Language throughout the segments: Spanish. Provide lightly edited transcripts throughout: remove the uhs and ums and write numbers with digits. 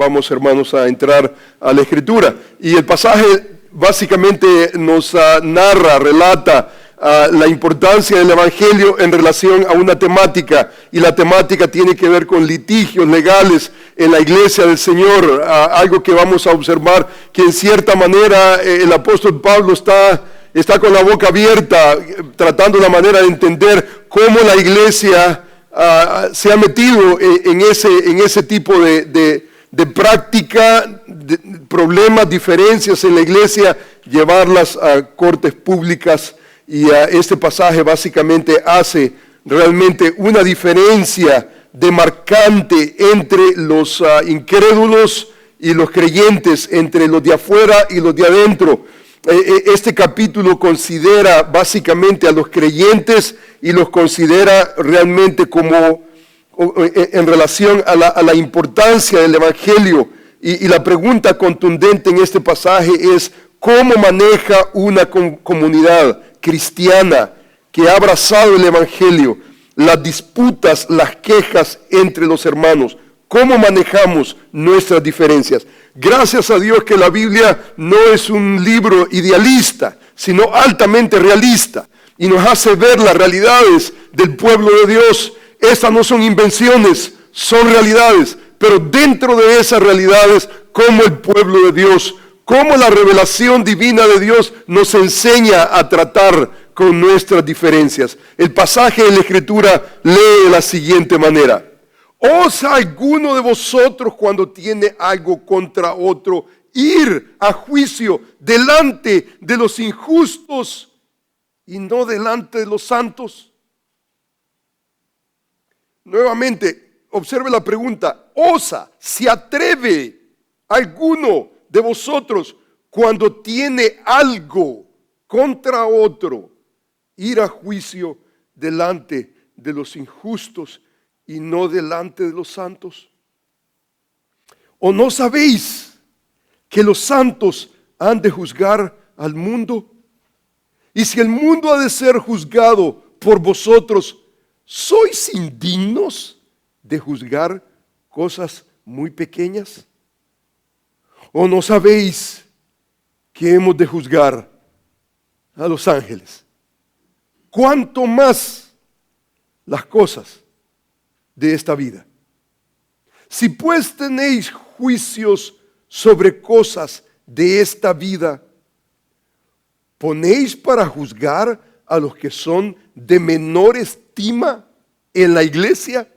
vamos, hermanos, a entrar a la Escritura. Y el pasaje básicamente nos relata la importancia del Evangelio en relación a una temática, y la temática tiene que ver con litigios legales en la iglesia del Señor, algo que vamos a observar que en cierta manera el apóstol Pablo está con la boca abierta, tratando la manera de entender cómo la iglesia se ha metido en ese tipo de práctica, de problemas, diferencias en la iglesia, llevarlas a cortes públicas. Y este pasaje básicamente hace realmente una diferencia demarcante entre los incrédulos y los creyentes, entre los de afuera y los de adentro. Este capítulo considera básicamente a los creyentes y los considera realmente como en relación a la importancia del Evangelio. Y la pregunta contundente en este pasaje es: ¿cómo maneja una comunidad cristiana que ha abrazado el Evangelio las disputas, las quejas entre los hermanos? ¿Cómo manejamos nuestras diferencias? Gracias a Dios que la Biblia no es un libro idealista, sino altamente realista, y nos hace ver las realidades del pueblo de Dios. Estas no son invenciones, son realidades, pero dentro de esas realidades, como el pueblo de Dios, cómo la revelación divina de Dios nos enseña a tratar con nuestras diferencias. El pasaje de la Escritura lee de la siguiente manera: ¿osa alguno de vosotros, cuando tiene algo contra otro, ir a juicio delante de los injustos y no delante de los santos? Nuevamente, observe la pregunta: ¿osa, se atreve alguno de vosotros, cuando tiene algo contra otro, ir a juicio delante de los injustos y no delante de los santos? ¿O no sabéis que los santos han de juzgar al mundo? Y si el mundo ha de ser juzgado por vosotros, ¿sois indignos de juzgar cosas muy pequeñas? ¿O no sabéis que hemos de juzgar a los ángeles? ¿Cuánto más las cosas de esta vida? Si pues tenéis juicios sobre cosas de esta vida, ¿ponéis para juzgar a los que son de menor estima en la iglesia?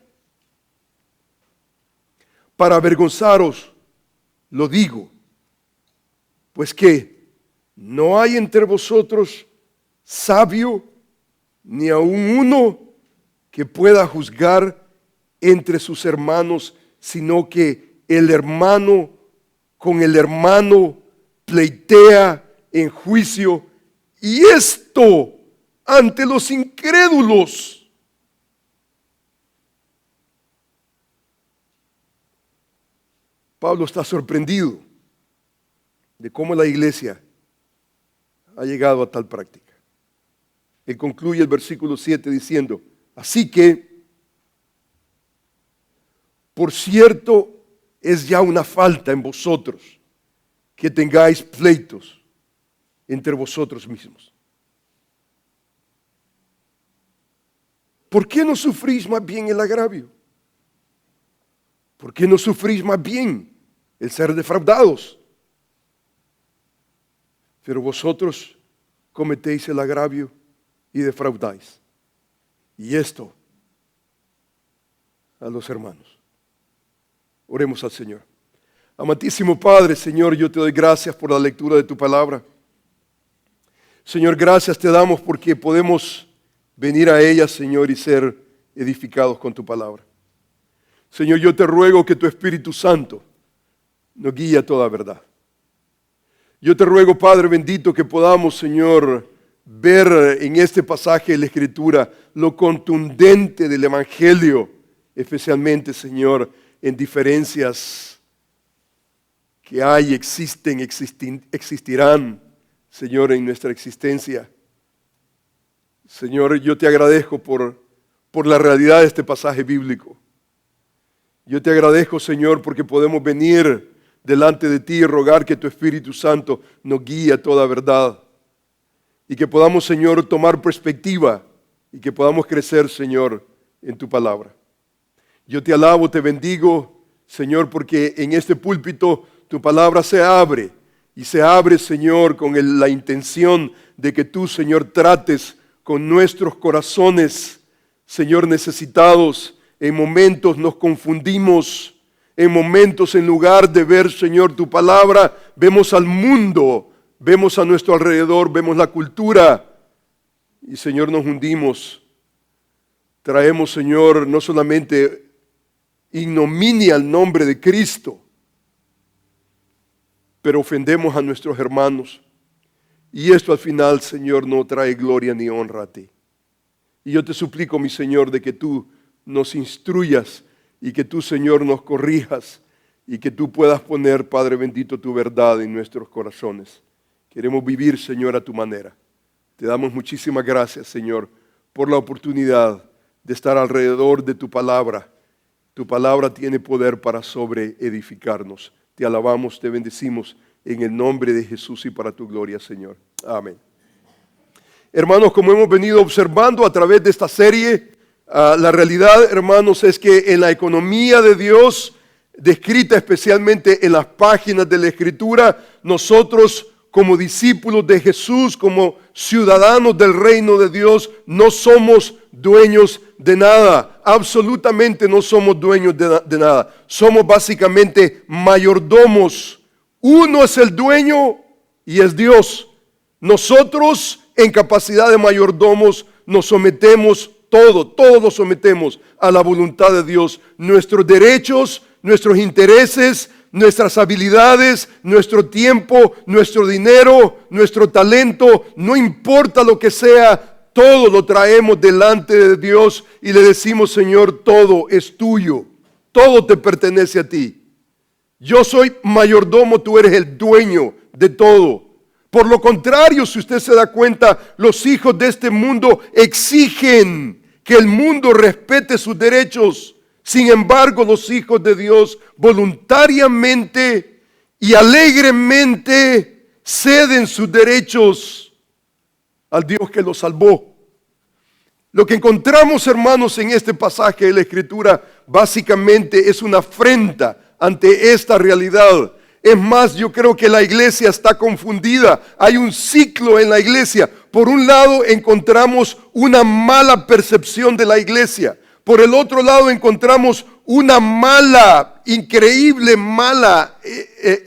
Para avergonzaros lo digo, pues que no hay entre vosotros sabio, ni aun uno que pueda juzgar entre sus hermanos, sino que el hermano con el hermano pleitea en juicio, y esto ante los incrédulos. Pablo está sorprendido de cómo la iglesia ha llegado a tal práctica. Él concluye el versículo 7 diciendo: así que, por cierto, es ya una falta en vosotros que tengáis pleitos entre vosotros mismos. ¿Por qué no sufrís más bien el agravio? ¿Por qué no sufrís más bien el ser defraudados? Pero vosotros cometéis el agravio y defraudáis. Y esto a los hermanos. Oremos al Señor. Amantísimo Padre, Señor, yo te doy gracias por la lectura de tu palabra. Señor, gracias te damos porque podemos venir a ella, Señor, y ser edificados con tu palabra. Señor, yo te ruego que tu Espíritu Santo nos guíe a toda verdad. Yo te ruego, Padre bendito, que podamos, Señor, ver en este pasaje de la Escritura lo contundente del Evangelio, especialmente, Señor, en diferencias que hay, existen, existirán, Señor, en nuestra existencia. Señor, yo te agradezco por la realidad de este pasaje bíblico. Yo te agradezco, Señor, porque podemos venir delante de ti y rogar que tu Espíritu Santo nos guíe a toda verdad. Y que podamos, Señor, tomar perspectiva y que podamos crecer, Señor, en tu palabra. Yo te alabo, te bendigo, Señor, porque en este púlpito tu palabra se abre. Y se abre, Señor, con la intención de que tú, Señor, trates con nuestros corazones, Señor, necesitados. En momentos nos confundimos, en momentos en lugar de ver, Señor, tu palabra, vemos al mundo, vemos a nuestro alrededor, vemos la cultura y, Señor, nos hundimos. Traemos, Señor, no solamente ignominia al nombre de Cristo, pero ofendemos a nuestros hermanos. Y esto al final, Señor, no trae gloria ni honra a ti. Y yo te suplico, mi Señor, de que tú nos instruyas y que tú, Señor, nos corrijas y que tú puedas poner, Padre bendito, tu verdad en nuestros corazones. Queremos vivir, Señor, a tu manera. Te damos muchísimas gracias, Señor, por la oportunidad de estar alrededor de tu palabra. Tu palabra tiene poder para sobreedificarnos. Te alabamos, te bendecimos en el nombre de Jesús y para tu gloria, Señor. Amén. Hermanos, como hemos venido observando a través de esta serie, la realidad, hermanos, es que en la economía de Dios, descrita especialmente en las páginas de la Escritura, nosotros como discípulos de Jesús, como ciudadanos del reino de Dios, no somos dueños de nada. Absolutamente no somos dueños de nada. Somos básicamente mayordomos. Uno es el dueño y es Dios. Nosotros, en capacidad de mayordomos, nos sometemos todos nos sometemos a la voluntad de Dios. Nuestros derechos, nuestros intereses, nuestras habilidades, nuestro tiempo, nuestro dinero, nuestro talento, no importa lo que sea, todo lo traemos delante de Dios y le decimos, Señor, todo es tuyo, todo te pertenece a ti. Yo soy mayordomo, tú eres el dueño de todo. Por lo contrario, si usted se da cuenta, los hijos de este mundo exigen que el mundo respete sus derechos. Sin embargo, los hijos de Dios voluntariamente y alegremente ceden sus derechos al Dios que los salvó. Lo que encontramos, hermanos, en este pasaje de la Escritura básicamente es una afrenta ante esta realidad. Es más, yo creo que la iglesia está confundida. Hay un ciclo en la iglesia. Por un lado encontramos una mala percepción de la iglesia. Por el otro lado encontramos una increíble mala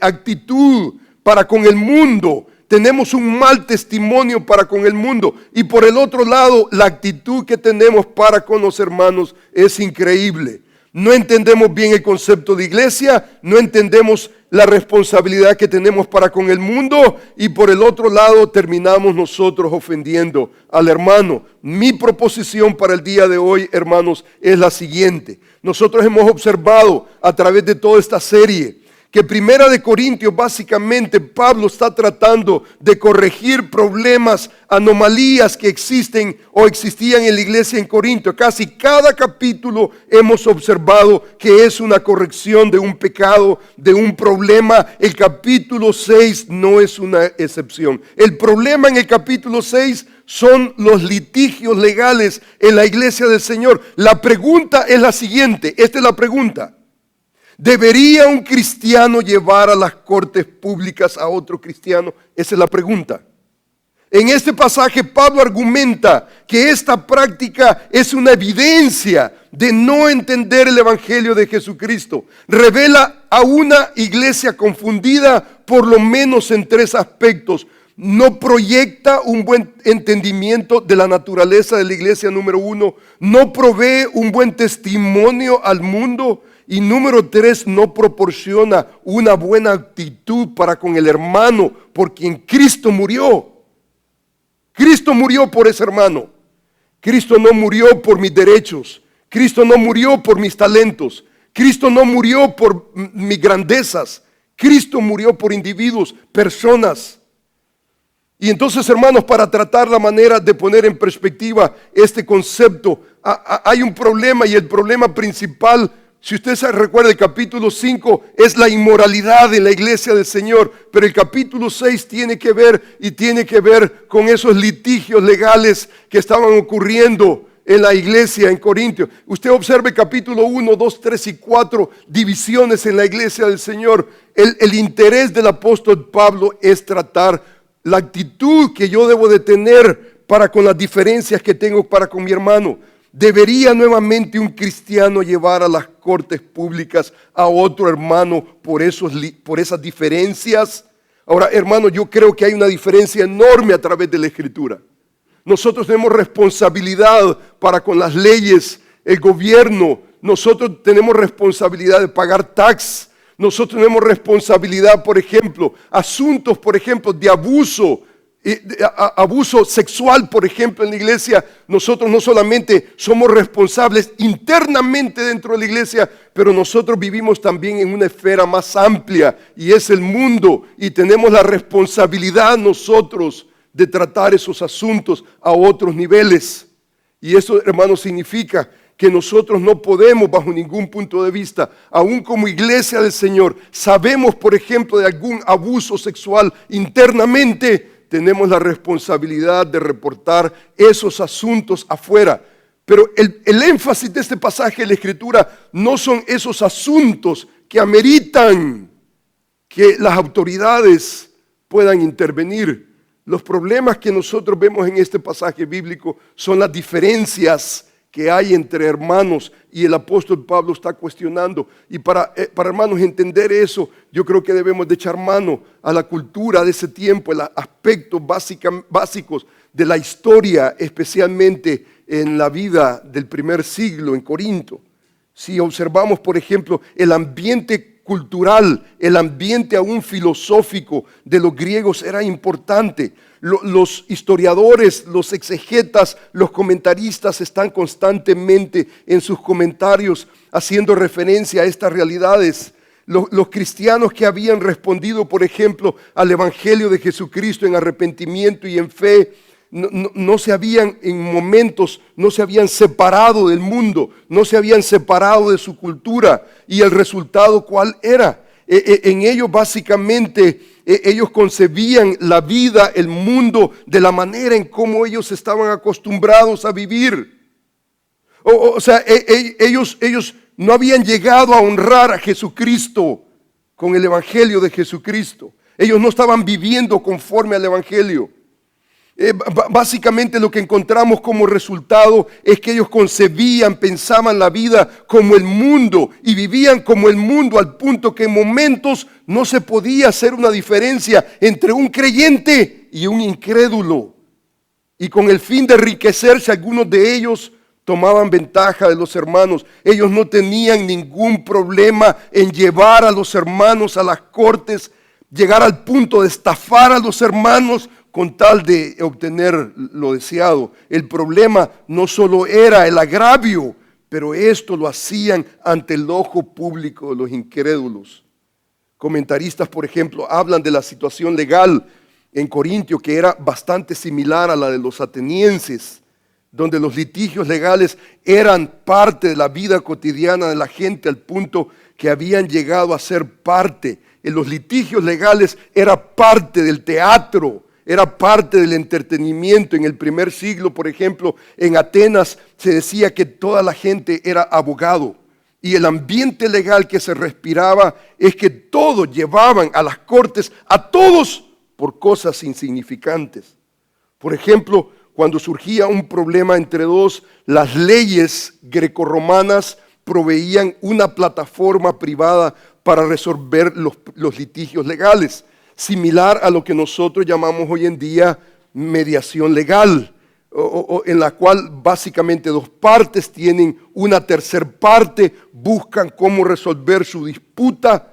actitud para con el mundo. Tenemos un mal testimonio para con el mundo. Y por el otro lado, la actitud que tenemos para con los hermanos es increíble. No entendemos bien el concepto de iglesia, no entendemos la responsabilidad que tenemos para con el mundo y por el otro lado terminamos nosotros ofendiendo al hermano. Mi proposición para el día de hoy, hermanos, es la siguiente. Nosotros hemos observado a través de toda esta serie que Primera de Corintios, básicamente Pablo está tratando de corregir problemas, anomalías que existen o existían en la iglesia en Corinto. Casi cada capítulo hemos observado que es una corrección de un pecado, de un problema. El capítulo 6 no es una excepción. El problema en el capítulo 6 son los litigios legales en la iglesia del Señor. La pregunta es la siguiente, esta es la pregunta. ¿Debería un cristiano llevar a las cortes públicas a otro cristiano? Esa es la pregunta. En este pasaje Pablo argumenta que esta práctica es una evidencia de no entender el evangelio de Jesucristo. Revela a una iglesia confundida por lo menos en 3 aspectos. No proyecta un buen entendimiento de la naturaleza de la iglesia, número 1. No provee un buen testimonio al mundo. Y número 3, no proporciona una buena actitud para con el hermano por quien Cristo murió. Cristo murió por ese hermano. Cristo no murió por mis derechos. Cristo no murió por mis talentos. Cristo no murió por mis grandezas. Cristo murió por individuos, personas. Y entonces, hermanos, para tratar la manera de poner en perspectiva este concepto, hay un problema y el problema principal Si usted se recuerda, el capítulo 5 es la inmoralidad en la iglesia del Señor, pero el capítulo 6 tiene que ver con esos litigios legales que estaban ocurriendo en la iglesia en Corintios. Usted observe capítulo 1, 2, 3 y 4, divisiones en la iglesia del Señor. El interés del apóstol Pablo es tratar la actitud que yo debo de tener para con las diferencias que tengo para con mi hermano. ¿Debería nuevamente un cristiano llevar a las cortes públicas a otro hermano por esas diferencias? Ahora, hermano, yo creo que hay una diferencia enorme a través de la Escritura. Nosotros tenemos responsabilidad para con las leyes, el gobierno. Nosotros tenemos responsabilidad de pagar tax. Nosotros tenemos responsabilidad, por ejemplo, asuntos, por ejemplo, de abuso sexual, por ejemplo, en la iglesia. Nosotros no solamente somos responsables internamente dentro de la iglesia, pero nosotros vivimos también en una esfera más amplia y es el mundo, y tenemos la responsabilidad nosotros de tratar esos asuntos a otros niveles. Y eso, hermanos, significa que nosotros no podemos, bajo ningún punto de vista, aún como iglesia del Señor, sabemos, por ejemplo, de algún abuso sexual internamente, tenemos la responsabilidad de reportar esos asuntos afuera. Pero el énfasis de este pasaje de la Escritura no son esos asuntos que ameritan que las autoridades puedan intervenir. Los problemas que nosotros vemos en este pasaje bíblico son las diferencias que hay entre hermanos, y el apóstol Pablo está cuestionando. Y para hermanos entender eso, yo creo que debemos de echar mano a la cultura de ese tiempo, los aspectos básicos de la historia, especialmente en la vida del primer siglo en Corinto. Si observamos, por ejemplo, el ambiente cultural, el ambiente aún filosófico de los griegos era importante. Los historiadores, los exegetas, los comentaristas están constantemente en sus comentarios haciendo referencia a estas realidades. Los cristianos que habían respondido, por ejemplo, al Evangelio de Jesucristo en arrepentimiento y en fe, no se habían separado del mundo, no se habían separado de su cultura. Y el resultado, ¿cuál era? En ellos básicamente, ellos concebían la vida, el mundo, de la manera en cómo ellos estaban acostumbrados a vivir. O sea, ellos no habían llegado a honrar a Jesucristo con el Evangelio de Jesucristo. Ellos no estaban viviendo conforme al Evangelio. Básicamente lo que encontramos como resultado es que ellos concebían, pensaban la vida como el mundo y vivían como el mundo, al punto que en momentos no se podía hacer una diferencia entre un creyente y un incrédulo. Y con el fin de enriquecerse, algunos de ellos tomaban ventaja de los hermanos. Ellos no tenían ningún problema en llevar a los hermanos a las cortes, llegar al punto de estafar a los hermanos con tal de obtener lo deseado. El problema no solo era el agravio, pero esto lo hacían ante el ojo público de los incrédulos. Comentaristas, por ejemplo, hablan de la situación legal en Corintio, que era bastante similar a la de los atenienses, donde los litigios legales eran parte de la vida cotidiana de la gente, al punto que habían llegado a ser parte. En los litigios legales era parte del teatro, era parte del entretenimiento. En el primer siglo, por ejemplo, en Atenas se decía que toda la gente era abogado. Y el ambiente legal que se respiraba es que todos llevaban a las cortes a todos por cosas insignificantes. Por ejemplo, cuando surgía un problema entre dos, las leyes grecorromanas proveían una plataforma privada para resolver los litigios legales, similar a lo que nosotros llamamos hoy en día mediación legal, en la cual básicamente dos partes tienen una tercer parte, buscan cómo resolver su disputa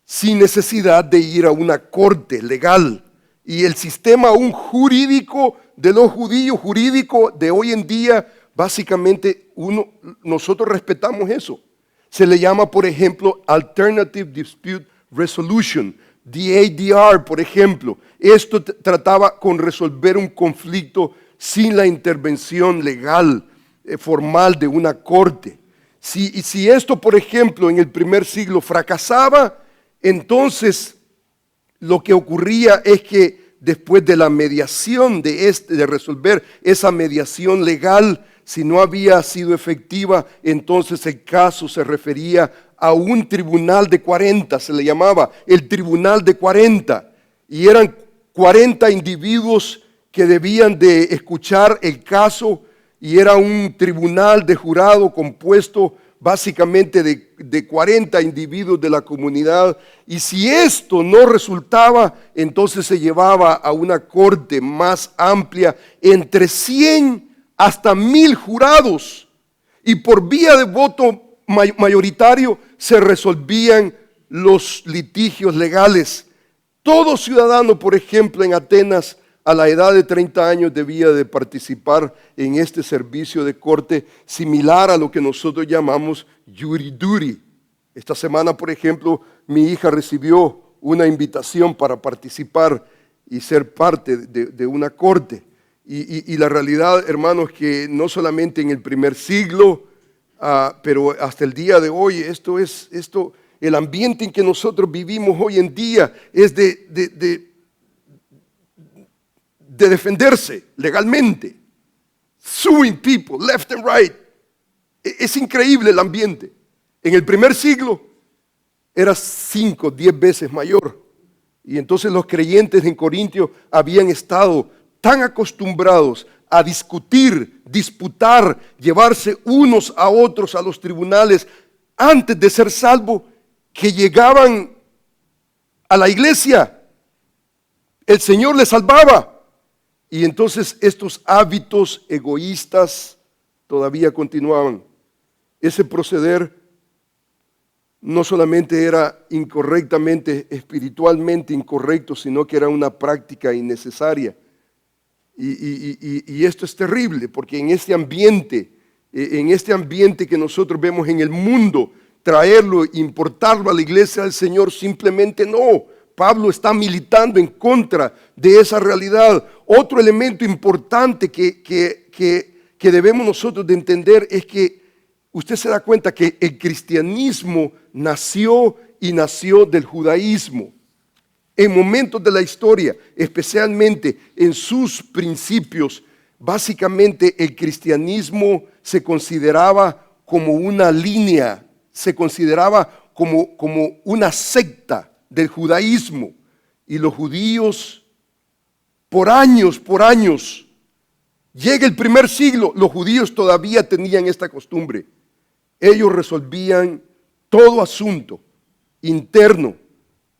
sin necesidad de ir a una corte legal. Y el sistema aún jurídico de los judíos, jurídico de hoy en día, básicamente nosotros respetamos eso. Se le llama, por ejemplo, Alternative Dispute Resolution, DADR, por ejemplo. Esto trataba con resolver un conflicto sin la intervención legal formal de una corte. Si esto, por ejemplo, en el primer siglo fracasaba, entonces lo que ocurría es que después de la mediación de resolver esa mediación legal, si no había sido efectiva, entonces el caso se refería a un tribunal de 40, se le llamaba el tribunal de 40, y eran 40 individuos que debían de escuchar el caso, y era un tribunal de jurado compuesto básicamente de 40 individuos de la comunidad, y si esto no resultaba, entonces se llevaba a una corte más amplia, entre 100 hasta 1000 jurados, y por vía de voto mayoritario se resolvían los litigios legales. Todo ciudadano, por ejemplo, en Atenas, a la edad de 30 años debía de participar en este servicio de corte similar a lo que nosotros llamamos jury duty. Esta semana, por ejemplo, mi hija recibió una invitación para participar y ser parte de una corte. Y la realidad, hermanos, que no solamente en el primer siglo, pero hasta el día de hoy, el ambiente en que nosotros vivimos hoy en día es de defenderse legalmente, suing people left and right. Es increíble el ambiente. En el primer siglo era 5, 10 veces mayor. Y entonces los creyentes en Corintio habían estado tan acostumbrados a discutir, disputar, llevarse unos a otros a los tribunales antes de ser salvos, que llegaban a la iglesia, el Señor les salvaba. Y entonces estos hábitos egoístas todavía continuaban. Ese proceder no solamente era incorrectamente, espiritualmente incorrecto, sino que era una práctica innecesaria. Y esto es terrible, porque en este ambiente que nosotros vemos en el mundo, traerlo, importarlo a la iglesia del Señor, simplemente no. Pablo está militando en contra de esa realidad. Otro elemento importante que debemos nosotros de entender es que usted se da cuenta que el cristianismo nació del judaísmo. En momentos de la historia, especialmente en sus principios, básicamente el cristianismo se consideraba como una línea, se consideraba como una secta del judaísmo. Y los judíos, por años, llega el primer siglo, los judíos todavía tenían esta costumbre. Ellos resolvían todo asunto interno,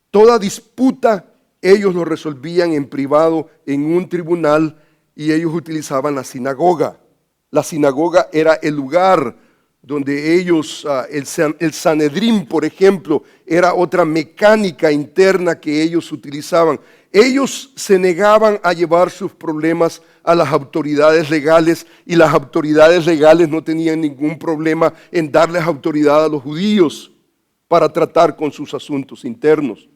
toda disputa, ellos lo resolvían en privado en un tribunal, y ellos utilizaban la sinagoga. La sinagoga era el lugar donde ellos, el Sanedrín, por ejemplo, era otra mecánica interna que ellos utilizaban. Ellos se negaban a llevar sus problemas a las autoridades legales, y las autoridades legales no tenían ningún problema en darles autoridad a los judíos para tratar con sus asuntos internos.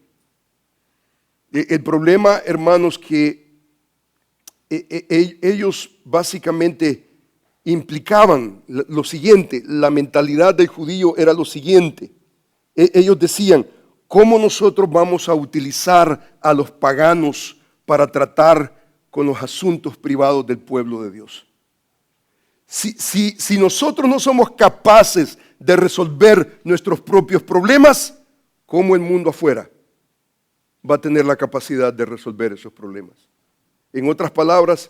El problema, hermanos, que ellos básicamente implicaban lo siguiente, la mentalidad del judío era lo siguiente. Ellos decían, ¿cómo nosotros vamos a utilizar a los paganos para tratar con los asuntos privados del pueblo de Dios? Si nosotros no somos capaces de resolver nuestros propios problemas, ¿cómo el mundo afuera va a tener la capacidad de resolver esos problemas? En otras palabras,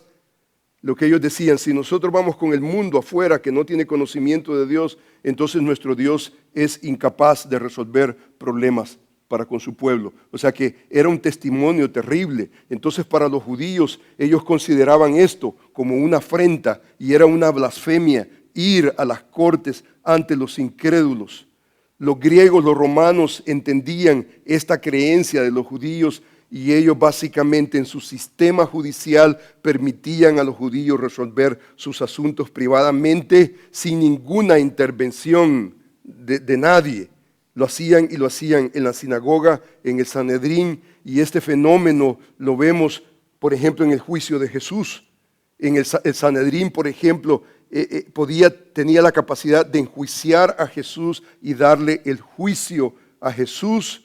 lo que ellos decían, si nosotros vamos con el mundo afuera que no tiene conocimiento de Dios, entonces nuestro Dios es incapaz de resolver problemas para con su pueblo. O sea que era un testimonio terrible. Entonces para los judíos, ellos consideraban esto como una afrenta y era una blasfemia ir a las cortes ante los incrédulos. Los griegos, los romanos entendían esta creencia de los judíos, y ellos básicamente en su sistema judicial permitían a los judíos resolver sus asuntos privadamente sin ninguna intervención de nadie. Lo hacían en la sinagoga, en el Sanedrín, y este fenómeno lo vemos, por ejemplo, en el juicio de Jesús. En el Sanedrín, por ejemplo, tenía la capacidad de enjuiciar a Jesús y darle el juicio a Jesús.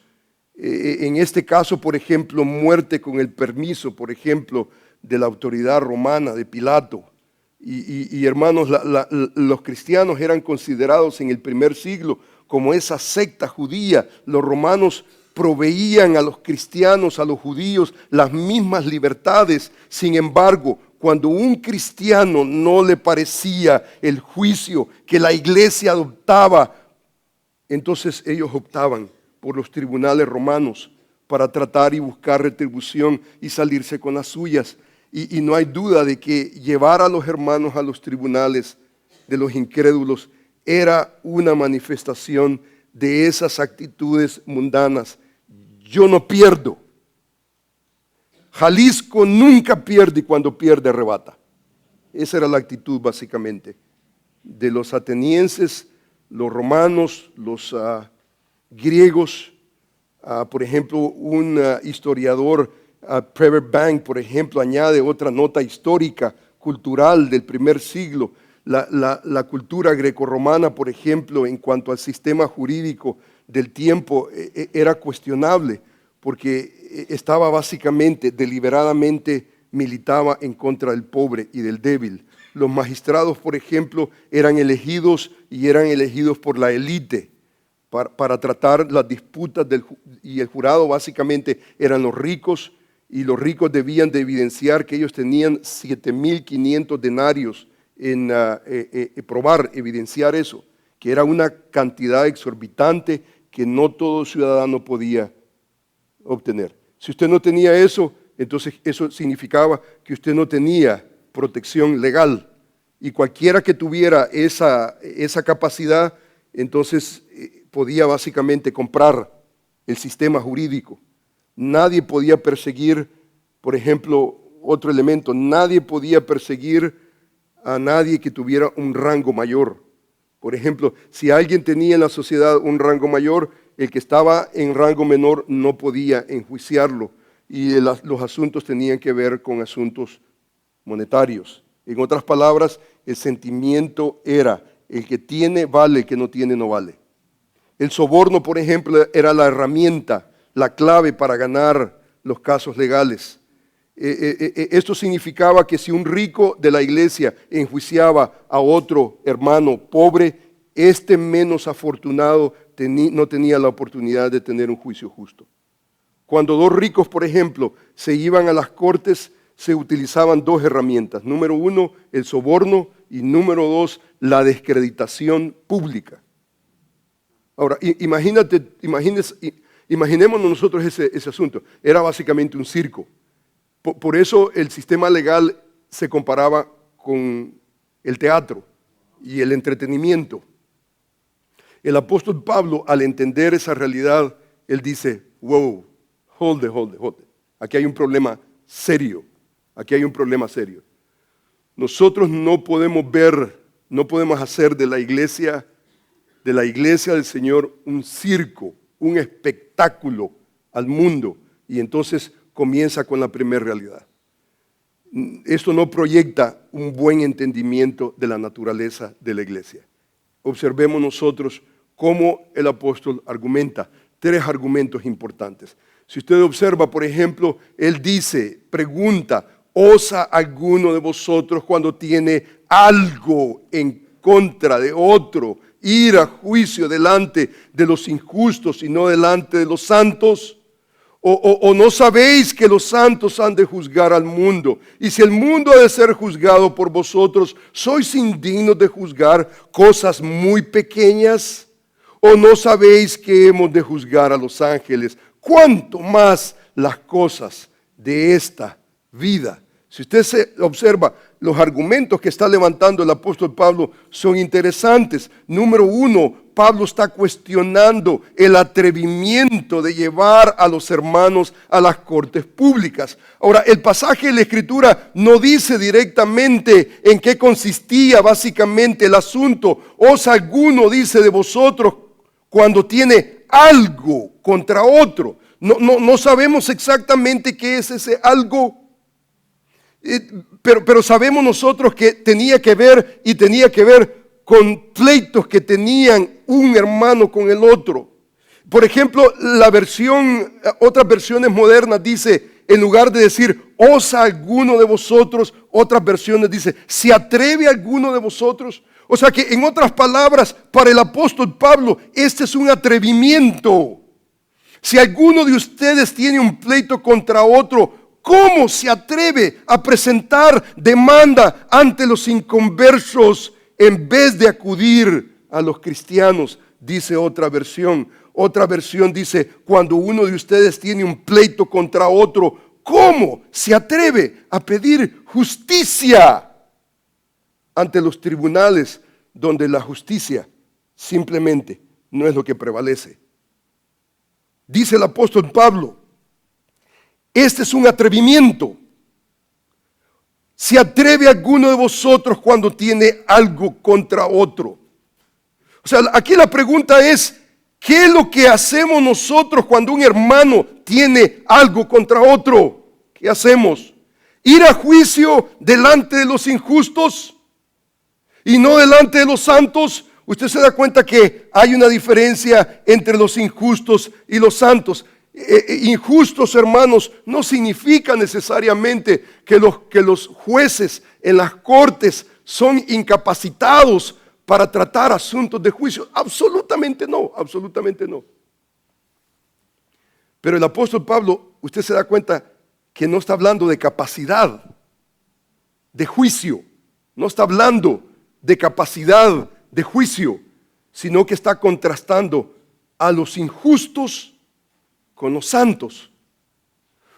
En este caso, por ejemplo, muerte con el permiso, por ejemplo, de la autoridad romana, de Pilato. Y hermanos, los cristianos eran considerados en el primer siglo como esa secta judía. Los romanos proveían a los cristianos, a los judíos, las mismas libertades. Sin embargo, cuando un cristiano no le parecía el juicio que la iglesia adoptaba, entonces ellos optaban por los tribunales romanos para tratar y buscar retribución y salirse con las suyas. Y no hay duda de que llevar a los hermanos a los tribunales de los incrédulos era una manifestación de esas actitudes mundanas. Yo no pierdo. Jalisco nunca pierde y cuando pierde arrebata. Esa era la actitud básicamente de los atenienses, los romanos, los griegos. Por ejemplo, un historiador, Trevor Bank, por ejemplo, añade otra nota histórica, cultural del primer siglo. La cultura grecorromana, por ejemplo, en cuanto al sistema jurídico del tiempo, era cuestionable porque estaba básicamente, deliberadamente, militaba en contra del pobre y del débil. Los magistrados, por ejemplo, eran elegidos por la élite para tratar las disputas y el jurado básicamente eran los ricos, y los ricos debían de evidenciar que ellos tenían 7,500 denarios en evidenciar eso, que era una cantidad exorbitante que no todo ciudadano podía obtener. Si usted no tenía eso, entonces eso significaba que usted no tenía protección legal, y cualquiera que tuviera esa capacidad, entonces podía básicamente comprar el sistema jurídico. Nadie podía perseguir, por ejemplo, otro elemento, nadie podía perseguir a nadie que tuviera un rango mayor. Por ejemplo, si alguien tenía en la sociedad un rango mayor, el que estaba en rango menor no podía enjuiciarlo, y los asuntos tenían que ver con asuntos monetarios. En otras palabras, el sentimiento era: el que tiene vale, el que no tiene no vale. El soborno, por ejemplo, era la herramienta, la clave para ganar los casos legales. Esto significaba que si un rico de la iglesia enjuiciaba a otro hermano pobre, este menos afortunado no tenía la oportunidad de tener un juicio justo. Cuando dos ricos, por ejemplo, se iban a las cortes, se utilizaban dos herramientas. Número uno, el soborno, y número dos, la desacreditación pública. Ahora, imaginémonos nosotros ese asunto. Era básicamente un circo. Por eso el sistema legal se comparaba con el teatro y el entretenimiento. El apóstol Pablo, al entender esa realidad, él dice: wow, hold it. Aquí hay un problema serio. Aquí hay un problema serio. Nosotros no podemos hacer de la iglesia del Señor un circo, un espectáculo al mundo. Y entonces comienza con la primera realidad. Esto no proyecta un buen entendimiento de la naturaleza de la iglesia. Observemos nosotros cómo el apóstol argumenta. 3 argumentos importantes. Si usted observa, por ejemplo, él pregunta: ¿osa alguno de vosotros, cuando tiene algo en contra de otro, ir a juicio delante de los injustos y no delante de los santos? ¿O no sabéis que los santos han de juzgar al mundo? Y si el mundo ha de ser juzgado por vosotros, ¿sois indignos de juzgar cosas muy pequeñas? ¿O no sabéis que hemos de juzgar a los ángeles? ¿Cuánto más las cosas de esta vida? Si usted se observa, los argumentos que está levantando el apóstol Pablo son interesantes. Número 1, Pablo está cuestionando el atrevimiento de llevar a los hermanos a las cortes públicas. Ahora, el pasaje de la Escritura no dice directamente en qué consistía básicamente el asunto. ¿Os alguno dice de vosotros cuando tiene algo contra otro? No sabemos exactamente qué es ese algo. Pero sabemos nosotros que tenía que ver con pleitos que tenían un hermano con el otro. Por ejemplo, otras versiones modernas dice, en lugar de decir, ¿osa alguno de vosotros? Otras versiones dice, ¿se atreve alguno de vosotros? O sea que en otras palabras, para el apóstol Pablo, este es un atrevimiento. Si alguno de ustedes tiene un pleito contra otro, ¿cómo se atreve a presentar demanda ante los inconversos en vez de acudir a los cristianos? Dice otra versión. Otra versión dice, cuando uno de ustedes tiene un pleito contra otro, ¿cómo se atreve a pedir justicia ante los tribunales donde la justicia simplemente no es lo que prevalece? Dice el apóstol Pablo, este es un atrevimiento. ¿Se atreve alguno de vosotros cuando tiene algo contra otro? O sea, aquí la pregunta es, ¿qué es lo que hacemos nosotros cuando un hermano tiene algo contra otro? ¿Qué hacemos? ¿Ir a juicio delante de los injustos y no delante de los santos? Usted se da cuenta que hay una diferencia entre los injustos y los santos. Injustos, hermanos, no significa necesariamente que los jueces en las cortes son incapacitados para tratar asuntos de juicio. Absolutamente no, absolutamente no. Pero el apóstol Pablo, usted se da cuenta que no está hablando de capacidad de juicio, no está hablando de capacidad de juicio, sino que está contrastando a los injustos con los santos.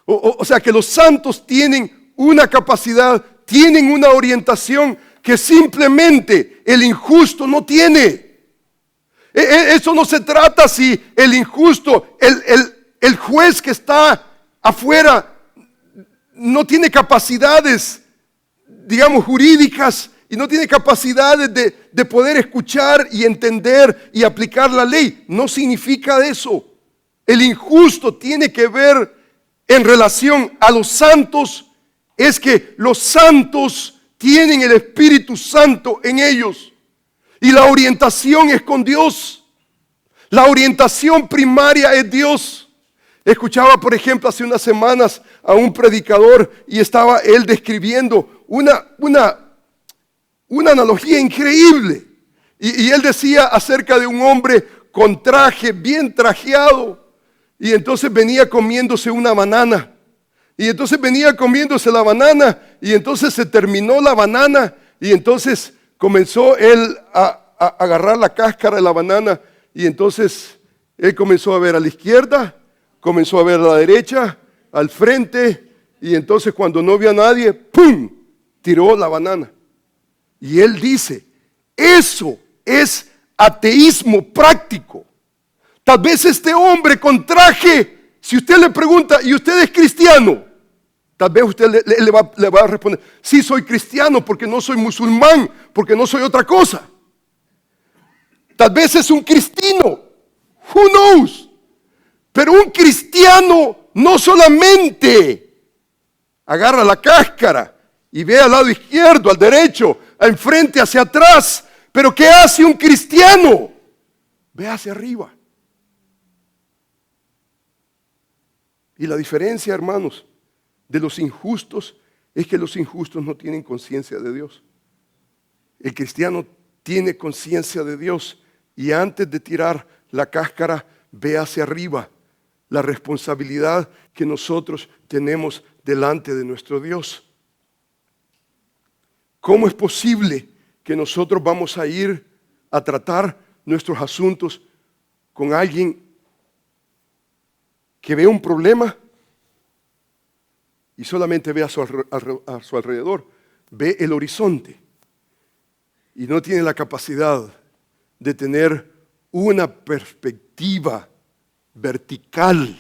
O sea que los santos tienen una capacidad, tienen una orientación que simplemente el injusto no tiene. Eso no se trata si el injusto, el juez que está afuera no tiene capacidades, digamos, jurídicas y no tiene capacidades de poder escuchar y entender y aplicar la ley. No significa eso. El injusto tiene que ver en relación a los santos, es que los santos tienen el Espíritu Santo en ellos y la orientación es con Dios. La orientación primaria es Dios. Escuchaba, por ejemplo, hace unas semanas a un predicador y estaba él describiendo una analogía increíble. Y él decía acerca de un hombre con traje, bien trajeado, y entonces venía comiéndose una banana. Y entonces venía comiéndose la banana y entonces se terminó la banana y entonces comenzó él a agarrar la cáscara de la banana y entonces él comenzó a ver a la izquierda, comenzó a ver a la derecha, al frente y entonces cuando no vio a nadie, ¡pum!, tiró la banana. Y él dice, eso es ateísmo práctico. Tal vez este hombre con traje, si usted le pregunta, ¿y usted es cristiano? Tal vez usted le va a responder, sí soy cristiano porque no soy musulmán, porque no soy otra cosa. Tal vez es un cristino, who knows. Pero un cristiano no solamente agarra la cáscara y ve al lado izquierdo, al derecho, al enfrente, hacia atrás. Pero ¿qué hace un cristiano? Ve hacia arriba. Y la diferencia, hermanos, de los injustos es que los injustos no tienen conciencia de Dios. El cristiano tiene conciencia de Dios y antes de tirar la cáscara ve hacia arriba la responsabilidad que nosotros tenemos delante de nuestro Dios. ¿Cómo es posible que nosotros vamos a ir a tratar nuestros asuntos con alguien que ve un problema y solamente ve a su alrededor, ve el horizonte y no tiene la capacidad de tener una perspectiva vertical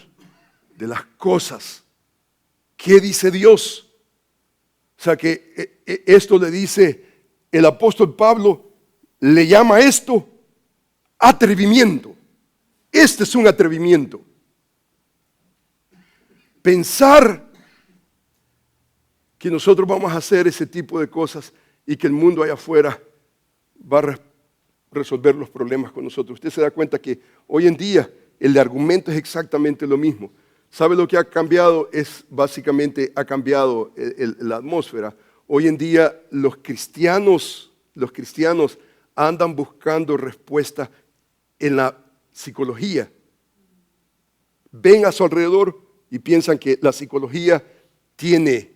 de las cosas? ¿Qué dice Dios? O sea que esto le dice el apóstol Pablo, le llama esto atrevimiento. Este es un atrevimiento. Pensar que nosotros vamos a hacer ese tipo de cosas y que el mundo allá afuera va a resolver los problemas con nosotros. Usted se da cuenta que hoy en día el argumento es exactamente lo mismo. ¿Sabe lo que ha cambiado? Básicamente ha cambiado la atmósfera. Hoy en día los cristianos andan buscando respuestas en la psicología. Ven a su alrededor y piensan que la psicología tiene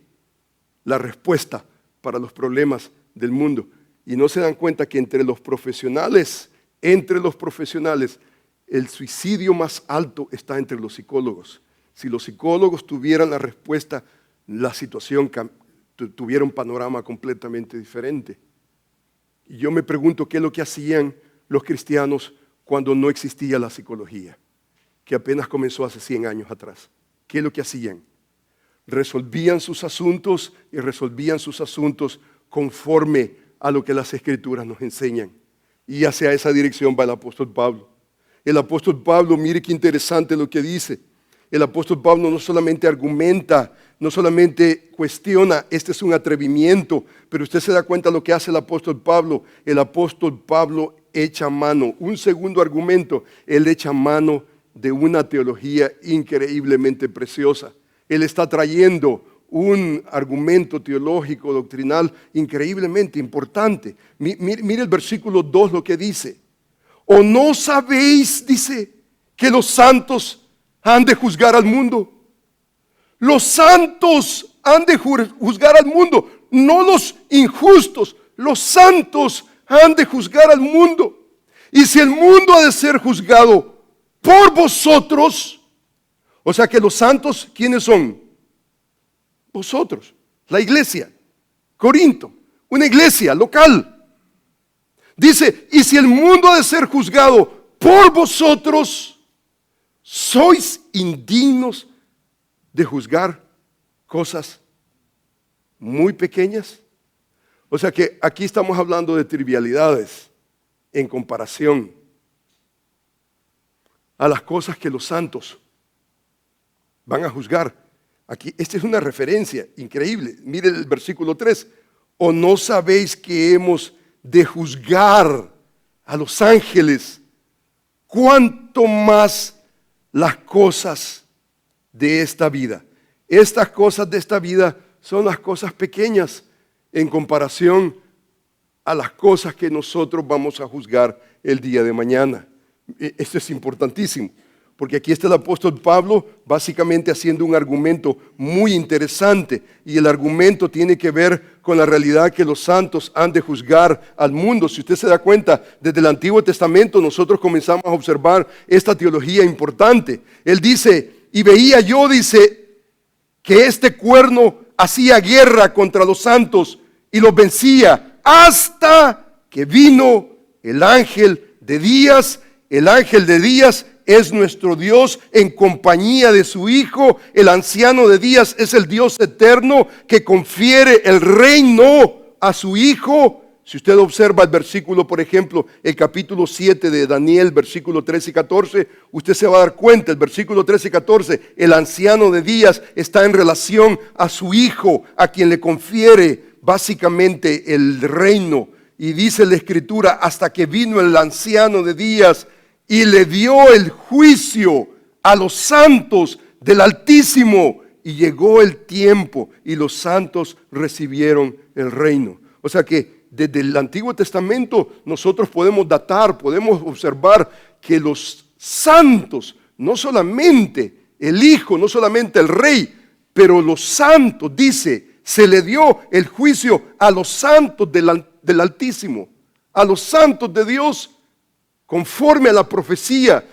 la respuesta para los problemas del mundo. Y no se dan cuenta que entre los profesionales, el suicidio más alto está entre los psicólogos. Si los psicólogos tuvieran la respuesta, la situación tuviera un panorama completamente diferente. Y yo me pregunto qué es lo que hacían los cristianos cuando no existía la psicología, que apenas comenzó hace 100 años atrás. ¿Qué es lo que hacían? Resolvían sus asuntos y resolvían sus asuntos conforme a lo que las Escrituras nos enseñan. Y hacia esa dirección va el apóstol Pablo. El apóstol Pablo, mire qué interesante lo que dice. El apóstol Pablo no solamente argumenta, no solamente cuestiona, este es un atrevimiento, pero usted se da cuenta de lo que hace el apóstol Pablo. El apóstol Pablo echa mano, un segundo argumento, él echa mano de una teología increíblemente preciosa. Él está trayendo un argumento teológico, doctrinal, increíblemente importante. Mire el versículo 2 lo que dice. ¿O no sabéis, dice, que los santos han de juzgar al mundo? Los santos han de juzgar al mundo, no los injustos. Los santos han de juzgar al mundo. Y si el mundo ha de ser juzgado por vosotros, o sea que los santos, ¿quiénes son? Vosotros, la iglesia, Corinto, una iglesia local. Dice, y si el mundo ha de ser juzgado por vosotros, sois indignos de juzgar cosas muy pequeñas. O sea que aquí estamos hablando de trivialidades en comparación a las cosas que los santos van a juzgar. Aquí, esta es una referencia increíble. Mire el versículo 3. ¿O no sabéis que hemos de juzgar a los ángeles? ¿Cuánto más las cosas de esta vida? Estas cosas de esta vida son las cosas pequeñas en comparación a las cosas que nosotros vamos a juzgar el día de mañana. Esto es importantísimo. Porque aquí está el apóstol Pablo básicamente haciendo un argumento muy interesante. Y el argumento tiene que ver con la realidad que los santos han de juzgar al mundo. Si usted se da cuenta, desde el Antiguo Testamento nosotros comenzamos a observar esta teología importante. Él dice, y veía yo, dice, que este cuerno hacía guerra contra los santos y los vencía hasta que vino el ángel de días. El ángel de días es nuestro Dios en compañía de su Hijo. El anciano de días es el Dios eterno que confiere el reino a su Hijo. Si usted observa el versículo, por ejemplo, el capítulo 7 de Daniel, versículo 13 y 14, usted se va a dar cuenta, el versículo 13 y 14, el anciano de días está en relación a su Hijo, a quien le confiere básicamente el reino. Y dice la Escritura, hasta que vino el anciano de días y le dio el juicio a los santos del Altísimo, y llegó el tiempo y los santos recibieron el reino. O sea que desde el Antiguo Testamento nosotros podemos datar, podemos observar que los santos, no solamente el Hijo, no solamente el Rey, pero los santos, dice, se le dio el juicio a los santos del Altísimo, a los santos de Dios. Conforme a la profecía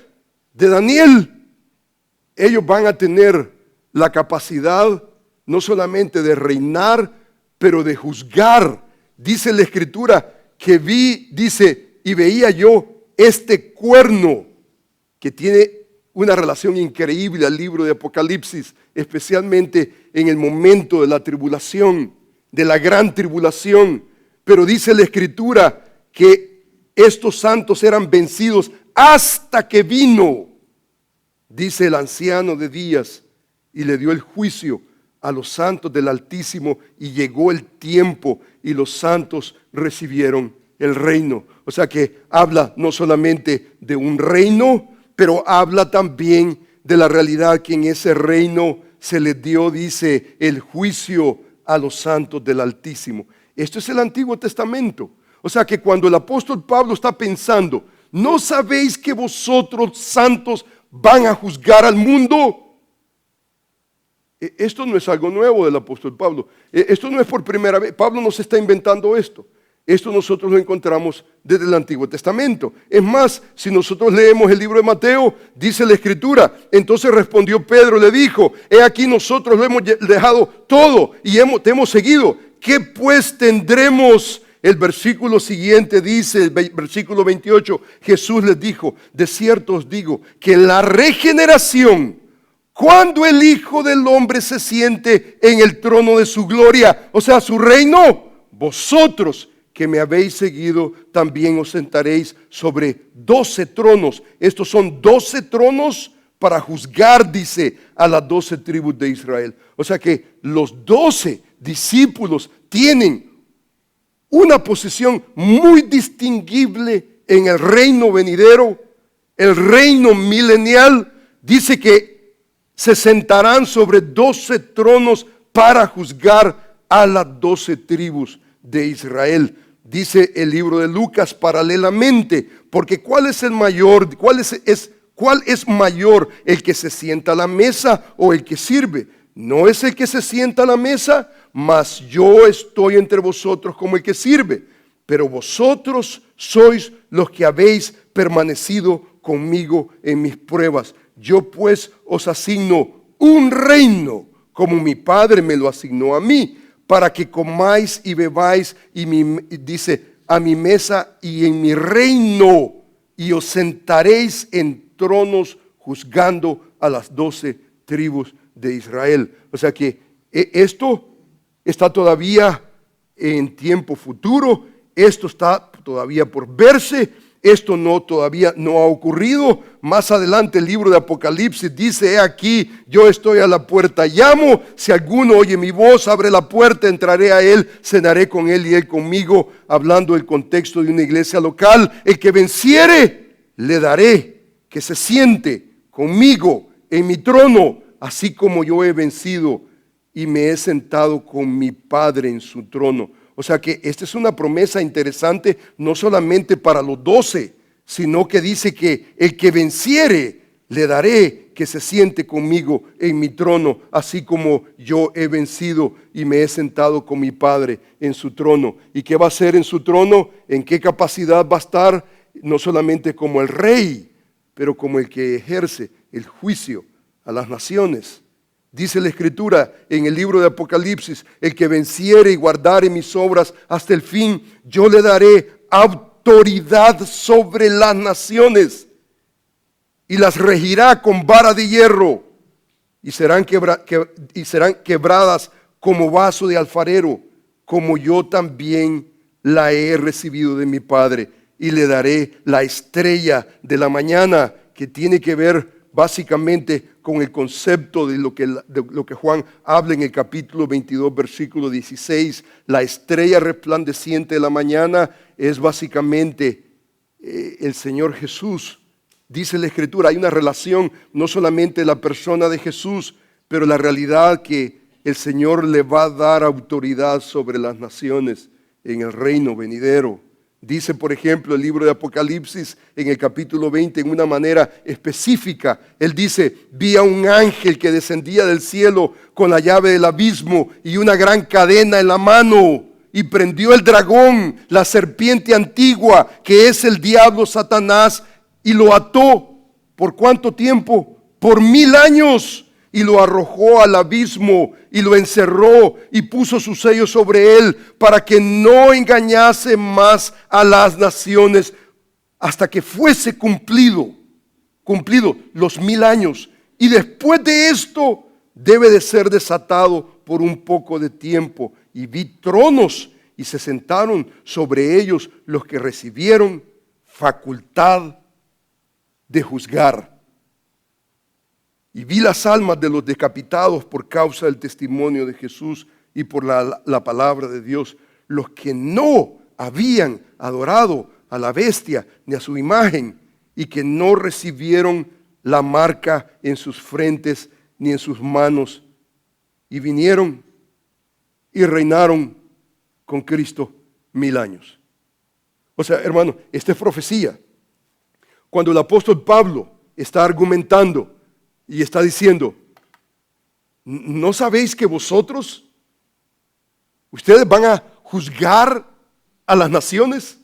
de Daniel, ellos van a tener la capacidad no solamente de reinar, pero de juzgar. Dice la Escritura que dice, y veía yo este cuerno, que tiene una relación increíble al libro de Apocalipsis, especialmente en el momento de la tribulación, de la gran tribulación. Pero dice la Escritura que estos santos eran vencidos hasta que vino, dice el anciano de días, y le dio el juicio a los santos del Altísimo y llegó el tiempo y los santos recibieron el reino. O sea que habla no solamente de un reino, pero habla también de la realidad que en ese reino se les dio, dice, el juicio a los santos del Altísimo. Esto es el Antiguo Testamento. O sea que cuando el apóstol Pablo está pensando, ¿no sabéis que vosotros santos van a juzgar al mundo? Esto no es algo nuevo del apóstol Pablo. Esto no es por primera vez. Pablo no se está inventando esto. Esto nosotros lo encontramos desde el Antiguo Testamento. Es más, si nosotros leemos el libro de Mateo, dice la Escritura, entonces respondió Pedro, le dijo, he aquí nosotros lo hemos dejado todo y te hemos seguido. ¿Qué pues tendremos? El versículo siguiente dice, el versículo 28, Jesús les dijo, de cierto os digo que la regeneración, cuando el Hijo del Hombre se siente en el trono de su gloria, o sea, su reino, vosotros que me habéis seguido, también os sentaréis sobre 12 tronos. Estos son 12 tronos para juzgar, dice, a las 12 tribus de Israel. O sea que los 12 discípulos tienen una posición muy distinguible en el reino venidero, el reino milenial. Dice que se sentarán sobre 12 tronos para juzgar a las 12 tribus de Israel. Dice el libro de Lucas paralelamente, porque ¿cuál es el mayor? ¿Cuál es mayor, el que se sienta a la mesa o el que sirve? No es el que se sienta a la mesa, mas yo estoy entre vosotros como el que sirve. Pero vosotros sois los que habéis permanecido conmigo en mis pruebas. Yo pues os asigno un reino, como mi Padre me lo asignó a mí, para que comáis y bebáis, dice, a mi mesa y en mi reino, y os sentaréis en tronos juzgando a las 12 tribus de Israel. O sea que esto está todavía en tiempo futuro, esto está todavía por verse. Esto todavía no ha ocurrido. Más adelante el libro de Apocalipsis dice, he aquí, yo estoy a la puerta, llamo, si alguno oye mi voz, abre la puerta, entraré a él, cenaré con él y él conmigo, hablando del contexto de una iglesia local. El que venciere, le daré que se siente conmigo en mi trono, así como yo he vencido y me he sentado con mi Padre en su trono. O sea que esta es una promesa interesante, no solamente para los 12, sino que dice que el que venciere, le daré que se siente conmigo en mi trono, así como yo he vencido y me he sentado con mi Padre en su trono. ¿Y qué va a hacer en su trono? ¿En qué capacidad va a estar? No solamente como el rey, pero como el que ejerce el juicio a las naciones. Dice la Escritura en el libro de Apocalipsis, el que venciere y guardare mis obras hasta el fin, yo le daré autoridad sobre las naciones y las regirá con vara de hierro y serán quebradas como vaso de alfarero, como yo también la he recibido de mi Padre, y le daré la estrella de la mañana, que tiene que ver básicamente con el concepto de lo que Juan habla en el capítulo 22, versículo 16. La estrella resplandeciente de la mañana es básicamente el Señor Jesús. Dice la Escritura, hay una relación no solamente de la persona de Jesús, pero la realidad que el Señor le va a dar autoridad sobre las naciones en el reino venidero. Dice, por ejemplo, el libro de Apocalipsis en el capítulo 20 en una manera específica. Él dice, vi a un ángel que descendía del cielo con la llave del abismo y una gran cadena en la mano, y prendió el dragón, la serpiente antigua, que es el diablo Satanás, y lo ató. ¿Por cuánto tiempo? Por 1000 años. Y lo arrojó al abismo y lo encerró y puso su sello sobre él para que no engañase más a las naciones hasta que fuese cumplido los 1000 años. Y después de esto debe de ser desatado por un poco de tiempo. Y vi tronos y se sentaron sobre ellos los que recibieron facultad de juzgar. y vi las almas de los decapitados por causa del testimonio de Jesús y por la palabra de Dios, los que no habían adorado a la bestia ni a su imagen y que no recibieron la marca en sus frentes ni en sus manos, y vinieron y reinaron con Cristo 1000 años. O sea, hermano, esta es profecía. Cuando el apóstol Pablo está argumentando y está diciendo, ¿no sabéis que ustedes van a juzgar a las naciones?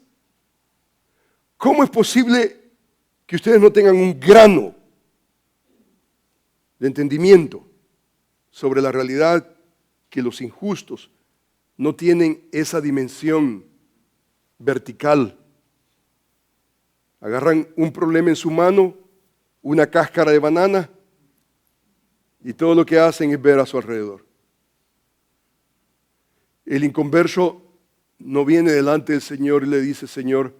¿Cómo es posible que ustedes no tengan un grano de entendimiento sobre la realidad que los injustos no tienen esa dimensión vertical? Agarran un problema en su mano, una cáscara de banana, y todo lo que hacen es ver a su alrededor. El inconverso no viene delante del Señor y le dice, Señor,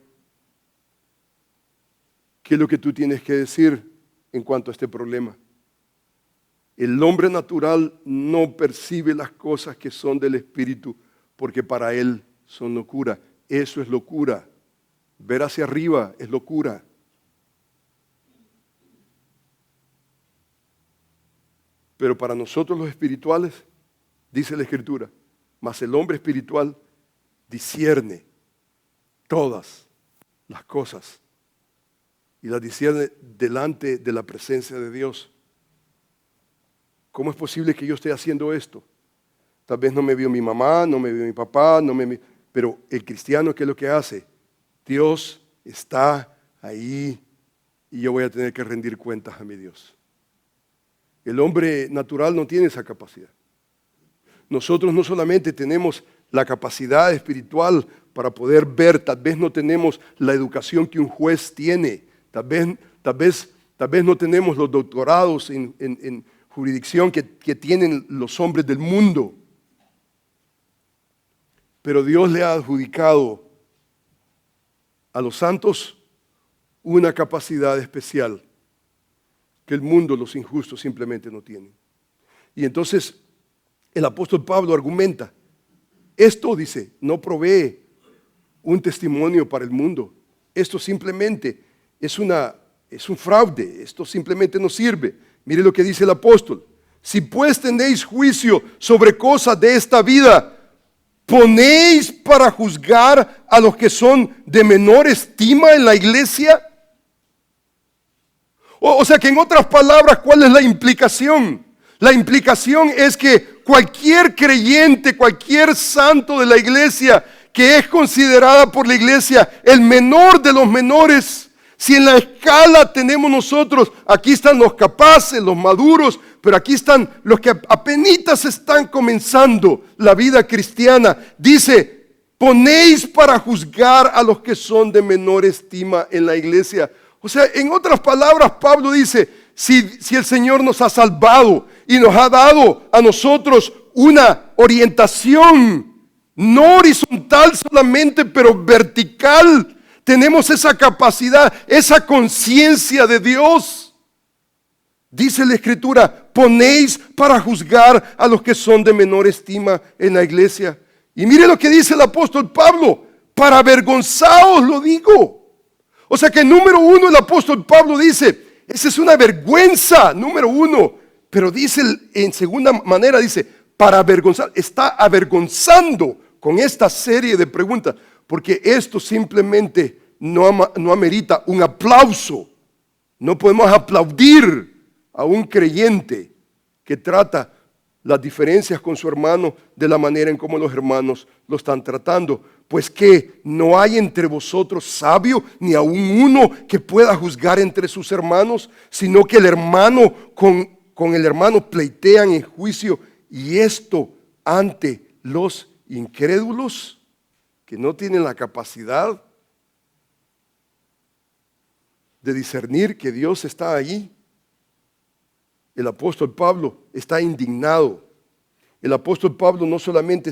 ¿qué es lo que tú tienes que decir en cuanto a este problema? El hombre natural no percibe las cosas que son del Espíritu porque para él son locura. Eso es locura. Ver hacia arriba es locura. Pero para nosotros los espirituales, dice la Escritura, mas el hombre espiritual discierne todas las cosas y las discierne delante de la presencia de Dios. ¿Cómo es posible que yo esté haciendo esto? Tal vez no me vio mi mamá, no me vio mi papá, pero el cristiano, ¿qué es lo que hace? Dios está ahí y yo voy a tener que rendir cuentas a mi Dios. El hombre natural no tiene esa capacidad. Nosotros no solamente tenemos la capacidad espiritual para poder ver, tal vez no tenemos la educación que un juez tiene, tal vez no tenemos los doctorados en jurisdicción que tienen los hombres del mundo, pero Dios le ha adjudicado a los santos una capacidad especial que el mundo, los injustos, simplemente no tienen. Y entonces el apóstol Pablo argumenta, esto, dice, no provee un testimonio para el mundo. Esto simplemente es un fraude, esto simplemente no sirve. Mire lo que dice el apóstol. Si pues tenéis juicio sobre cosas de esta vida, ¿ponéis para juzgar a los que son de menor estima en la iglesia? O sea que en otras palabras, ¿cuál es la implicación? La implicación es que cualquier creyente, cualquier santo de la iglesia que es considerada por la iglesia el menor de los menores, si en la escala tenemos nosotros, aquí están los capaces, los maduros, pero aquí están los que apenitas están comenzando la vida cristiana. Dice, ponéis para juzgar a los que son de menor estima en la iglesia. O sea, en otras palabras, Pablo dice, si el Señor nos ha salvado y nos ha dado a nosotros una orientación, no horizontal solamente, pero vertical, tenemos esa capacidad, esa conciencia de Dios. Dice la Escritura, ponéis para juzgar a los que son de menor estima en la iglesia. Y mire lo que dice el apóstol Pablo, para avergonzaos lo digo. O sea que número uno el apóstol Pablo dice, esa es una vergüenza, número uno. Pero dice en segunda manera, dice, para avergonzar, está avergonzando con esta serie de preguntas, porque esto simplemente no amerita un aplauso. No podemos aplaudir a un creyente que trata las diferencias con su hermano de la manera en cómo los hermanos lo están tratando. Pues que no hay entre vosotros sabio, ni aun uno que pueda juzgar entre sus hermanos, sino que el hermano con el hermano pleitean en juicio, y esto ante los incrédulos que no tienen la capacidad de discernir que Dios está allí. El apóstol Pablo está indignado. El apóstol Pablo no solamente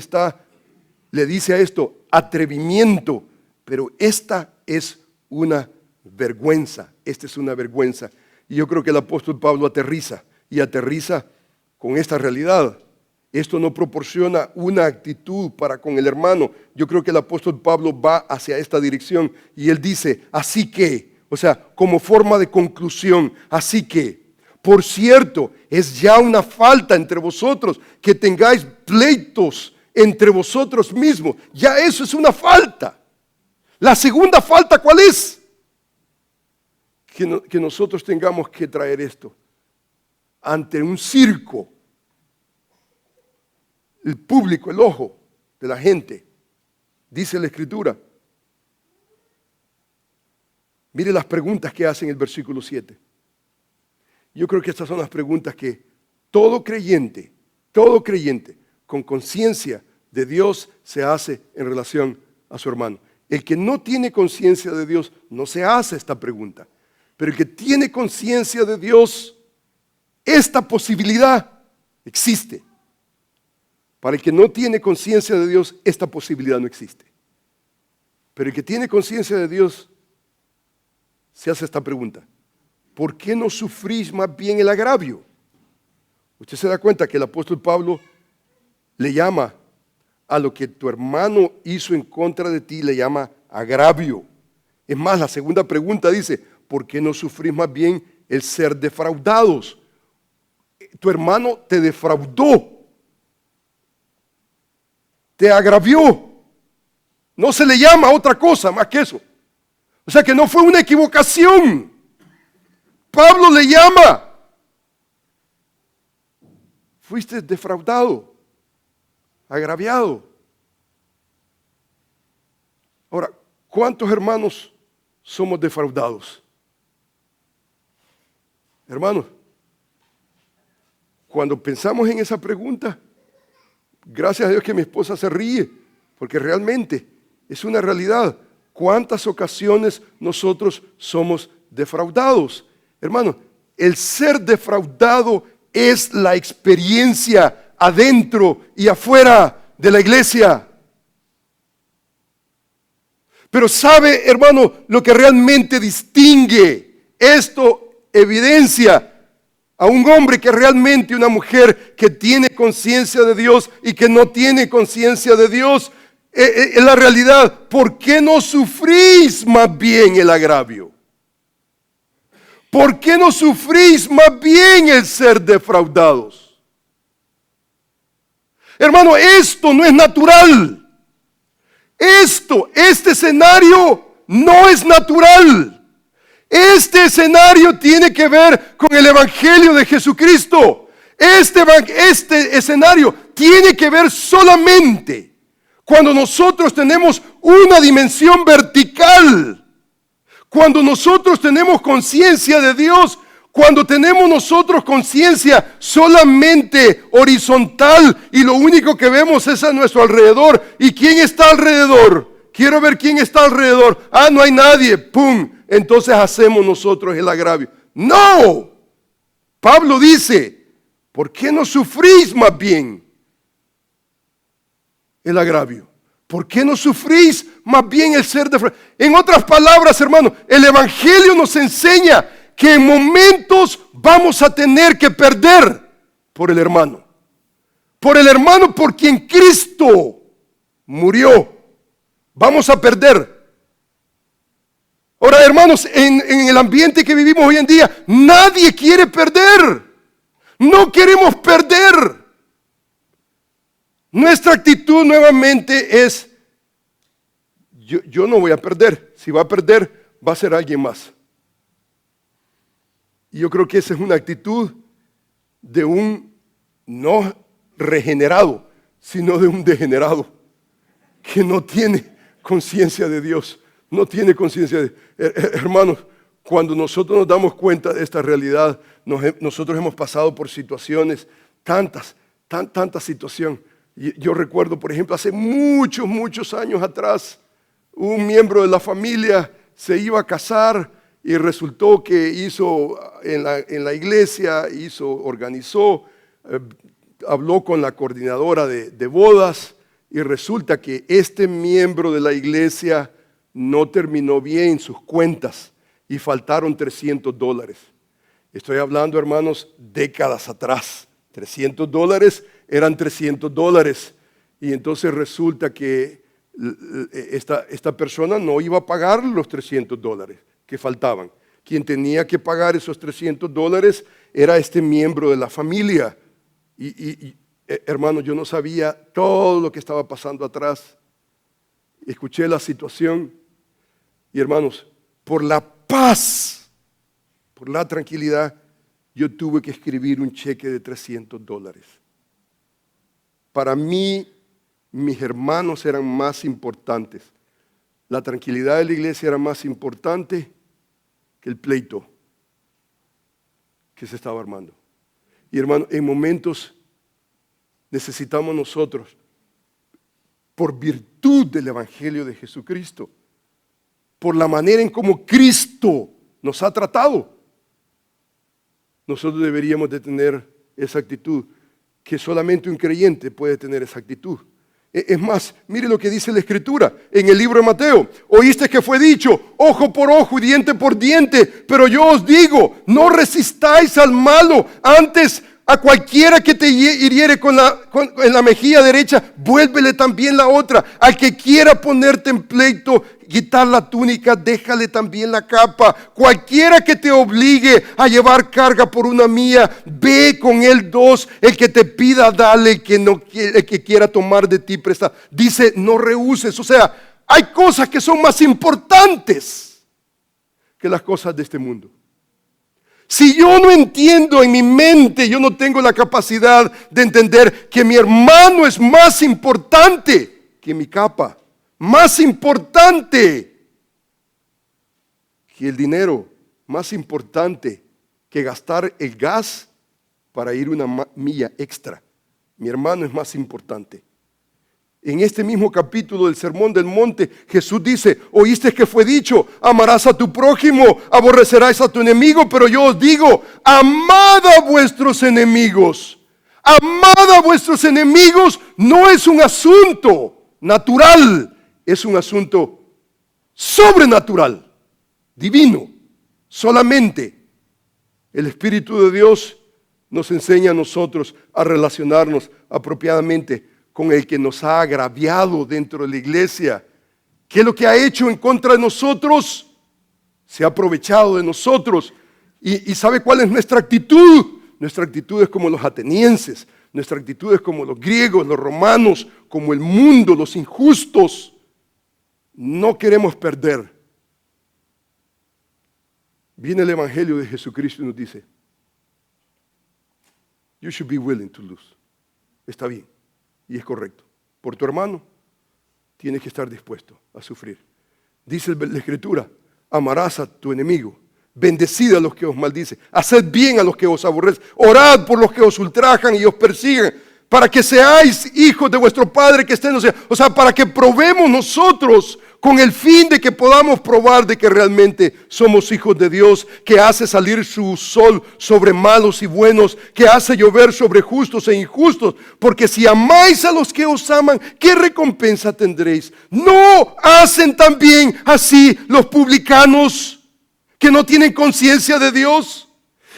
le dice a esto, atrevimiento, pero esta es una vergüenza. Esta es una vergüenza. Y yo creo que el apóstol Pablo aterriza y aterriza con esta realidad. Esto no proporciona una actitud para con el hermano. Yo creo que el apóstol Pablo va hacia esta dirección y él dice, así que, o sea, como forma de conclusión, así que, por cierto, es ya una falta entre vosotros que tengáis pleitos entre vosotros mismos. Ya eso es una falta. La segunda falta, ¿cuál es? Que nosotros tengamos que traer esto ante un circo, el público, el ojo de la gente. Dice la Escritura. Mire las preguntas que hace en el versículo 7. Yo creo que estas son las preguntas que todo creyente con conciencia de Dios se hace en relación a su hermano. El que no tiene conciencia de Dios no se hace esta pregunta. Pero el que tiene conciencia de Dios, esta posibilidad existe. Para el que no tiene conciencia de Dios, esta posibilidad no existe. Pero el que tiene conciencia de Dios se hace esta pregunta: ¿por qué no sufrís más bien el agravio? Usted se da cuenta que el apóstol Pablo le llama a lo que tu hermano hizo en contra de ti, le llama agravio. Es más, la segunda pregunta dice: ¿por qué no sufrís más bien el ser defraudados? Tu hermano te defraudó, te agravió. No se le llama otra cosa más que eso. O sea que no fue una equivocación. Pablo le llama: fuiste defraudado, agraviado. Ahora, ¿cuántos hermanos somos defraudados? Hermanos, cuando pensamos en esa pregunta, gracias a Dios que mi esposa se ríe, porque realmente es una realidad. ¿Cuántas ocasiones nosotros somos defraudados? Hermano, el ser defraudado es la experiencia adentro y afuera de la iglesia. Pero ¿sabe, hermano, lo que realmente distingue? Esto evidencia a un hombre que realmente, una mujer que tiene conciencia de Dios y que no tiene conciencia de Dios. Es la realidad. ¿Por qué no sufrís más bien el agravio? ¿Por qué no sufrís más bien el ser defraudados? Hermano, esto no es natural. Este escenario no es natural. Este escenario tiene que ver con el Evangelio de Jesucristo. Este escenario tiene que ver solamente cuando nosotros tenemos una dimensión vertical, cuando nosotros tenemos conciencia de Dios, cuando tenemos nosotros conciencia solamente horizontal y lo único que vemos es a nuestro alrededor. ¿Y quién está alrededor? Quiero ver quién está alrededor. Ah, no hay nadie. ¡Pum! Entonces hacemos nosotros el agravio. ¡No! Pablo dice: ¿por qué no sufrís más bien el agravio? ¿Por qué no sufrís más bien el ser defraudado? En otras palabras, hermano, el Evangelio nos enseña que en momentos vamos a tener que perder por el hermano. Por el hermano por quien Cristo murió. Vamos a perder. Ahora, hermanos, en el ambiente que vivimos hoy en día, nadie quiere perder. No queremos perder. Nuestra actitud nuevamente es: yo no voy a perder. Si va a perder, va a ser alguien más. Y yo creo que esa es una actitud de un no regenerado, sino de un degenerado que no tiene conciencia de Dios. No tiene conciencia de... Hermanos, cuando nosotros nos damos cuenta de esta realidad, nosotros hemos pasado por situaciones, tantas situaciones. Yo recuerdo, por ejemplo, hace muchos años atrás, un miembro de la familia se iba a casar y resultó que hizo en la iglesia, organizó, habló con la coordinadora de bodas y resulta que este miembro de la iglesia no terminó bien sus cuentas y faltaron $300. Estoy hablando, hermanos, décadas atrás. $300 eran $300. Y entonces resulta que esta persona no iba a pagar los $300 que faltaban. Quien tenía que pagar esos $300 era este miembro de la familia. Hermanos, yo no sabía todo lo que estaba pasando atrás. Escuché la situación y, hermanos, por la paz, por la tranquilidad, yo tuve que escribir un cheque de $300. Para mí, mis hermanos eran más importantes. La tranquilidad de la iglesia era más importante que el pleito que se estaba armando. Y, hermano, en momentos necesitamos nosotros, por virtud del Evangelio de Jesucristo, por la manera en cómo Cristo nos ha tratado, nosotros deberíamos de tener esa actitud, que solamente un creyente puede tener esa actitud. Es más, mire lo que dice la Escritura en el libro de Mateo. Oíste que fue dicho, ojo por ojo y diente por diente, pero yo os digo, no resistáis al malo, antes a cualquiera que te hiriere en la mejilla derecha, vuélvele también la otra. Al que quiera ponerte en pleito, quitar la túnica, déjale también la capa. Cualquiera que te obligue a llevar carga por una mía, ve con él 2. El que te pida, dale. El que quiera tomar de ti, presta. Dice, no rehuses. O sea, hay cosas que son más importantes que las cosas de este mundo. Si yo no entiendo en mi mente, yo no tengo la capacidad de entender que mi hermano es más importante que mi capa, más importante que el dinero, más importante que gastar el gas para ir una milla extra. Mi hermano es más importante. En este mismo capítulo del Sermón del Monte, Jesús dice, oíste que fue dicho, amarás a tu prójimo, aborrecerás a tu enemigo, pero yo os digo, amad a vuestros enemigos. Amad a vuestros enemigos no es un asunto natural, es un asunto sobrenatural, divino. Solamente el Espíritu de Dios nos enseña a nosotros a relacionarnos apropiadamente con el que nos ha agraviado dentro de la iglesia. ¿Qué es lo que ha hecho en contra de nosotros? Se ha aprovechado de nosotros. ¿Y sabe cuál es nuestra actitud? Nuestra actitud es como los atenienses. Nuestra actitud es como los griegos, los romanos, como el mundo, los injustos. No queremos perder. Viene el Evangelio de Jesucristo y nos dice, you should be willing to lose. Está bien. Y es correcto. Por tu hermano, tienes que estar dispuesto a sufrir. Dice la Escritura, amarás a tu enemigo, bendecid a los que os maldicen, haced bien a los que os aborrecen, orad por los que os ultrajan y os persiguen, para que seáis hijos de vuestro Padre que está en los cielos. O sea, para que probemos nosotros con el fin de que podamos probar de que realmente somos hijos de Dios, que hace salir su sol sobre malos y buenos, que hace llover sobre justos e injustos. Porque si amáis a los que os aman, ¿qué recompensa tendréis? ¿No hacen también así los publicanos que no tienen conciencia de Dios?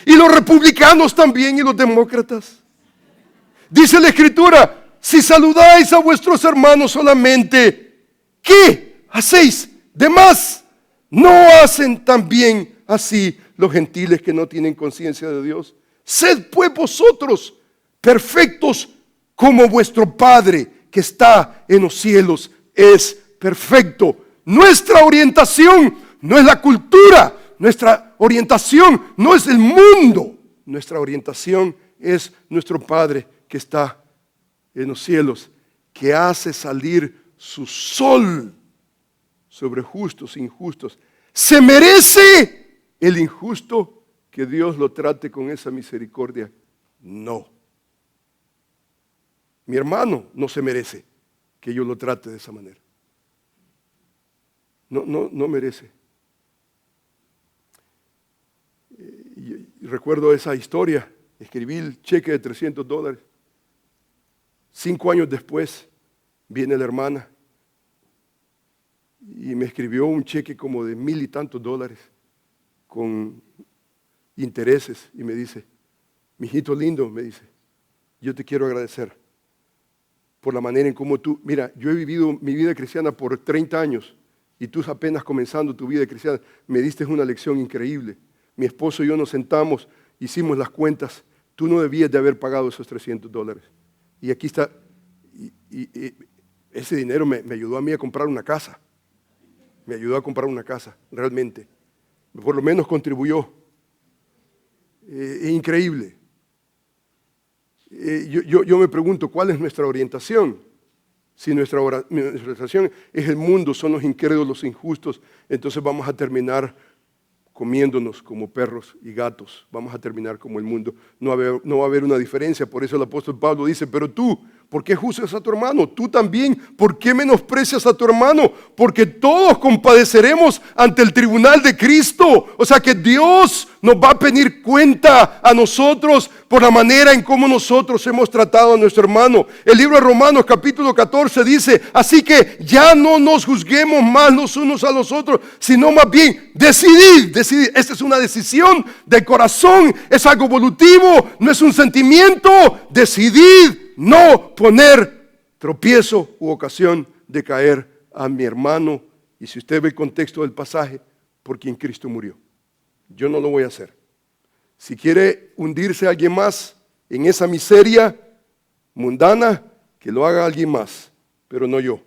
Y los republicanos también y los demócratas. Dice la Escritura, si saludáis a vuestros hermanos solamente, ¿qué hacéis de más? ¿No hacen también así los gentiles que no tienen conciencia de Dios? Sed pues vosotros perfectos como vuestro Padre que está en los cielos es perfecto. Nuestra orientación no es la cultura, nuestra orientación no es el mundo, nuestra orientación es nuestro Padre que está en los cielos, que hace salir su sol sobre justos e injustos. ¿Se merece el injusto que Dios lo trate con esa misericordia? No. Mi hermano no se merece que yo lo trate de esa manera. No merece. Y recuerdo esa historia. Escribí el cheque de $300. 5 años después viene la hermana y me escribió un cheque como de $1,000 y tantos con intereses y me dice, mijito lindo, me dice, yo te quiero agradecer por la manera en cómo tú, mira, yo he vivido mi vida cristiana por 30 años y tú apenas comenzando tu vida cristiana, me diste una lección increíble. Mi esposo y yo nos sentamos, hicimos las cuentas, tú no debías de haber pagado esos $300. Y aquí está, y ese dinero me ayudó a mí a comprar una casa. Me ayudó a comprar una casa, realmente. Por lo menos contribuyó. Es increíble. Yo me pregunto, ¿cuál es nuestra orientación? Si nuestra orientación es el mundo, son los incrédulos, los injustos, entonces vamos a terminar comiéndonos como perros y gatos. Vamos a terminar como el mundo. No va a haber una diferencia. Por eso el apóstol Pablo dice, pero tú, ¿por qué juzgas a tu hermano? Tú también, ¿por qué menosprecias a tu hermano? Porque todos compadeceremos ante el tribunal de Cristo. O sea que Dios nos va a pedir cuenta a nosotros por la manera en cómo nosotros hemos tratado a nuestro hermano. El libro de Romanos capítulo 14 dice, así que ya no nos juzguemos más los unos a los otros, sino más bien decidid. Esta es una decisión del corazón, es algo volutivo, no es un sentimiento. Decidid no poner tropiezo u ocasión de caer a mi hermano. Y si usted ve el contexto del pasaje, por quien Cristo murió. Yo no lo voy a hacer. Si quiere hundirse a alguien más en esa miseria mundana, que lo haga alguien más, pero no yo.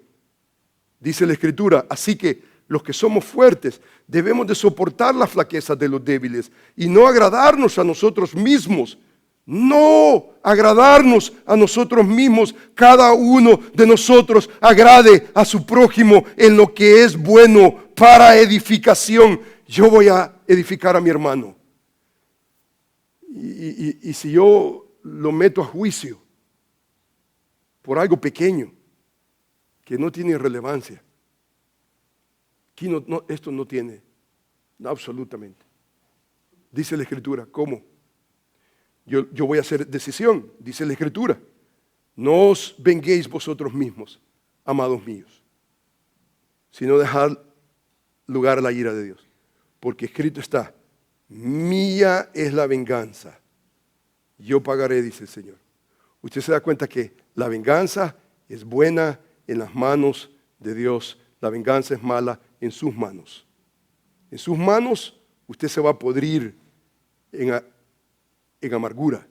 Dice la Escritura, así que los que somos fuertes debemos de soportar las flaquezas de los débiles y no agradarnos a nosotros mismos. No agradarnos a nosotros mismos. Cada uno de nosotros agrade a su prójimo en lo que es bueno para edificación. Yo voy a edificar a mi hermano. Y si yo lo meto a juicio por algo pequeño que no tiene relevancia, aquí esto no tiene, no, absolutamente. Dice la Escritura, ¿cómo? Yo voy a hacer decisión, dice la Escritura. No os venguéis vosotros mismos, amados míos, sino dejad lugar a la ira de Dios. Porque escrito está, mía es la venganza, yo pagaré, dice el Señor. Usted se da cuenta que la venganza es buena en las manos de Dios, la venganza es mala en sus manos. En sus manos usted se va a podrir en amargura.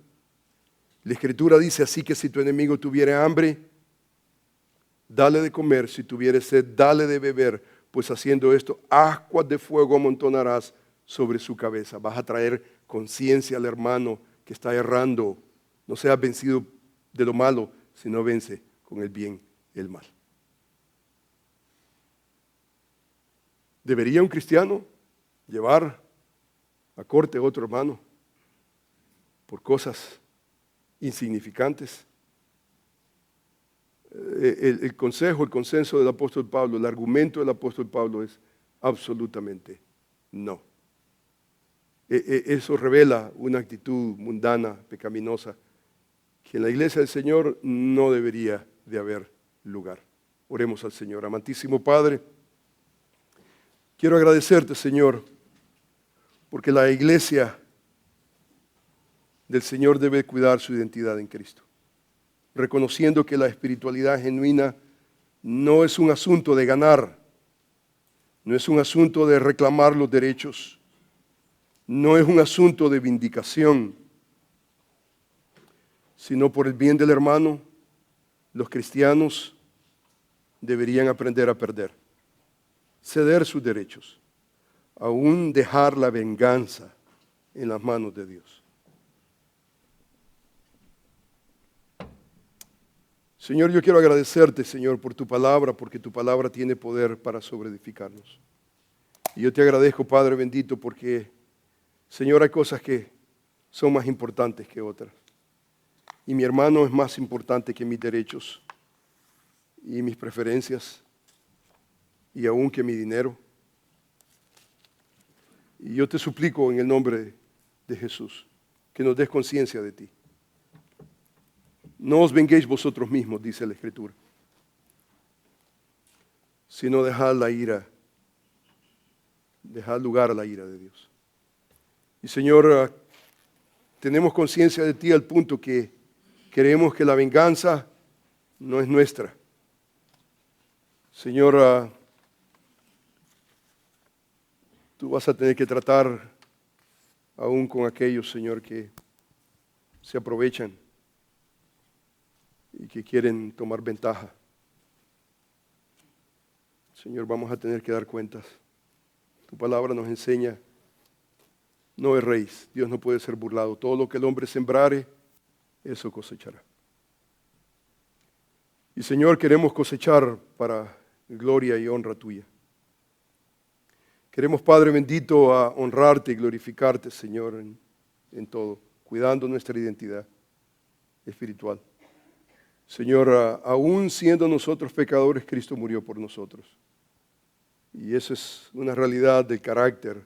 La Escritura dice así que si tu enemigo tuviere hambre, dale de comer, si tuviere sed, dale de beber, pues haciendo esto, ascuas de fuego amontonarás sobre su cabeza. Vas a traer conciencia al hermano que está errando. No seas vencido de lo malo, sino vence con el bien y el mal. ¿Debería un cristiano llevar a corte a otro hermano por cosas insignificantes? El consejo, el consenso del apóstol Pablo, el argumento del apóstol Pablo es absolutamente no. Eso revela una actitud mundana, pecaminosa, que en la iglesia del Señor no debería de haber lugar. Oremos al Señor. Amantísimo Padre, quiero agradecerte, Señor, porque la iglesia del Señor debe cuidar su identidad en Cristo, reconociendo que la espiritualidad genuina no es un asunto de ganar, no es un asunto de reclamar los derechos, no es un asunto de vindicación, sino por el bien del hermano, los cristianos deberían aprender a perder, ceder sus derechos, aún dejar la venganza en las manos de Dios. Señor, yo quiero agradecerte, Señor, por tu palabra, porque tu palabra tiene poder para sobreedificarnos. Y yo te agradezco, Padre bendito, porque, Señor, hay cosas que son más importantes que otras. Y mi hermano es más importante que mis derechos y mis preferencias y aún que mi dinero. Y yo te suplico en el nombre de Jesús que nos des conciencia de ti. No os venguéis vosotros mismos, dice la Escritura, sino dejad la ira, dejad lugar a la ira de Dios. Y Señor, tenemos conciencia de ti al punto que creemos que la venganza no es nuestra. Señor, tú vas a tener que tratar aún con aquellos, Señor, que se aprovechan y que quieren tomar ventaja. Señor, vamos a tener que dar cuentas. Tu palabra nos enseña, no erréis, Dios no puede ser burlado. Todo lo que el hombre sembrare, eso cosechará. Y Señor, queremos cosechar para gloria y honra tuya. Queremos, Padre bendito, a honrarte y glorificarte, Señor, en todo, cuidando nuestra identidad espiritual. Señor, aún siendo nosotros pecadores, Cristo murió por nosotros. Y eso es una realidad del carácter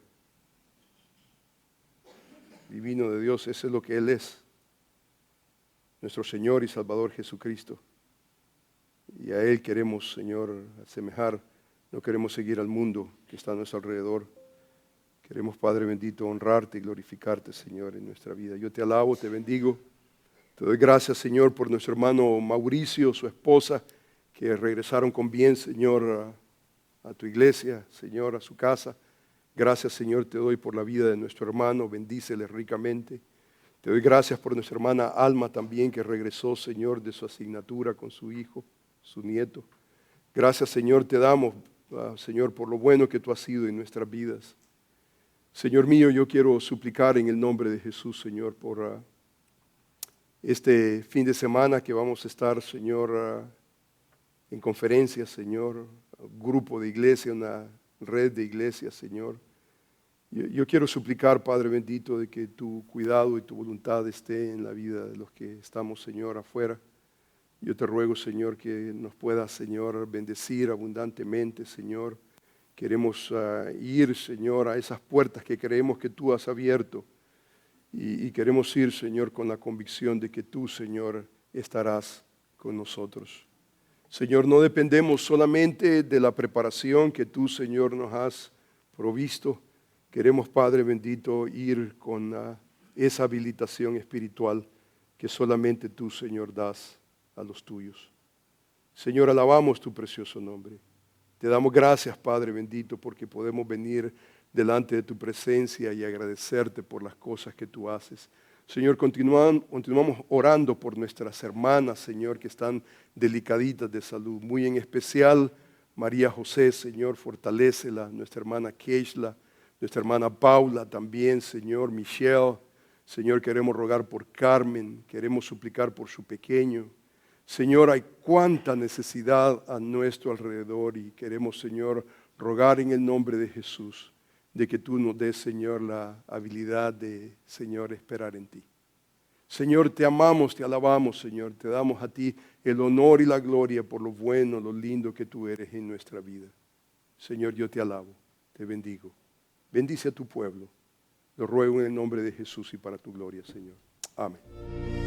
divino de Dios. Eso es lo que Él es, nuestro Señor y Salvador Jesucristo. Y a Él queremos, Señor, asemejar. No queremos seguir al mundo que está a nuestro alrededor. Queremos, Padre bendito, honrarte y glorificarte, Señor, en nuestra vida. Yo te alabo, te bendigo. Te doy gracias, Señor, por nuestro hermano Mauricio, su esposa, que regresaron con bien, Señor, a tu iglesia, Señor, a su casa. Gracias, Señor, te doy por la vida de nuestro hermano. Bendícele ricamente. Te doy gracias por nuestra hermana Alma también, que regresó, Señor, de su asignatura con su hijo, su nieto. Gracias, Señor, te damos, Señor, por lo bueno que tú has sido en nuestras vidas. Señor mío, yo quiero suplicar en el nombre de Jesús, Señor, por este fin de semana que vamos a estar, Señor, en conferencias, Señor, grupo de iglesia, una red de iglesias, Señor. Yo quiero suplicar, Padre bendito, de que tu cuidado y tu voluntad esté en la vida de los que estamos, Señor, afuera. Yo te ruego, Señor, que nos puedas, Señor, bendecir abundantemente, Señor. Queremos ir, Señor, a esas puertas que creemos que tú has abierto. Y queremos ir, Señor, con la convicción de que tú, Señor, estarás con nosotros. Señor, no dependemos solamente de la preparación que tú, Señor, nos has provisto. Queremos, Padre bendito, ir con esa habilitación espiritual que solamente tú, Señor, das a los tuyos. Señor, alabamos tu precioso nombre. Te damos gracias, Padre bendito, porque podemos venir delante de tu presencia y agradecerte por las cosas que tú haces. Señor, continuamos orando por nuestras hermanas, Señor, que están delicaditas de salud. Muy en especial, María José, Señor, fortalécela. Nuestra hermana Keishla, nuestra hermana Paula también, Señor, Michelle. Señor, queremos rogar por Carmen, queremos suplicar por su pequeño. Señor, hay cuánta necesidad a nuestro alrededor y queremos, Señor, rogar en el nombre de Jesús de que tú nos des, Señor, la habilidad de, Señor, esperar en ti. Señor, te amamos, te alabamos, Señor. Te damos a ti el honor y la gloria por lo bueno, lo lindo que tú eres en nuestra vida. Señor, yo te alabo, te bendigo. Bendice a tu pueblo. Lo ruego en el nombre de Jesús y para tu gloria, Señor. Amén.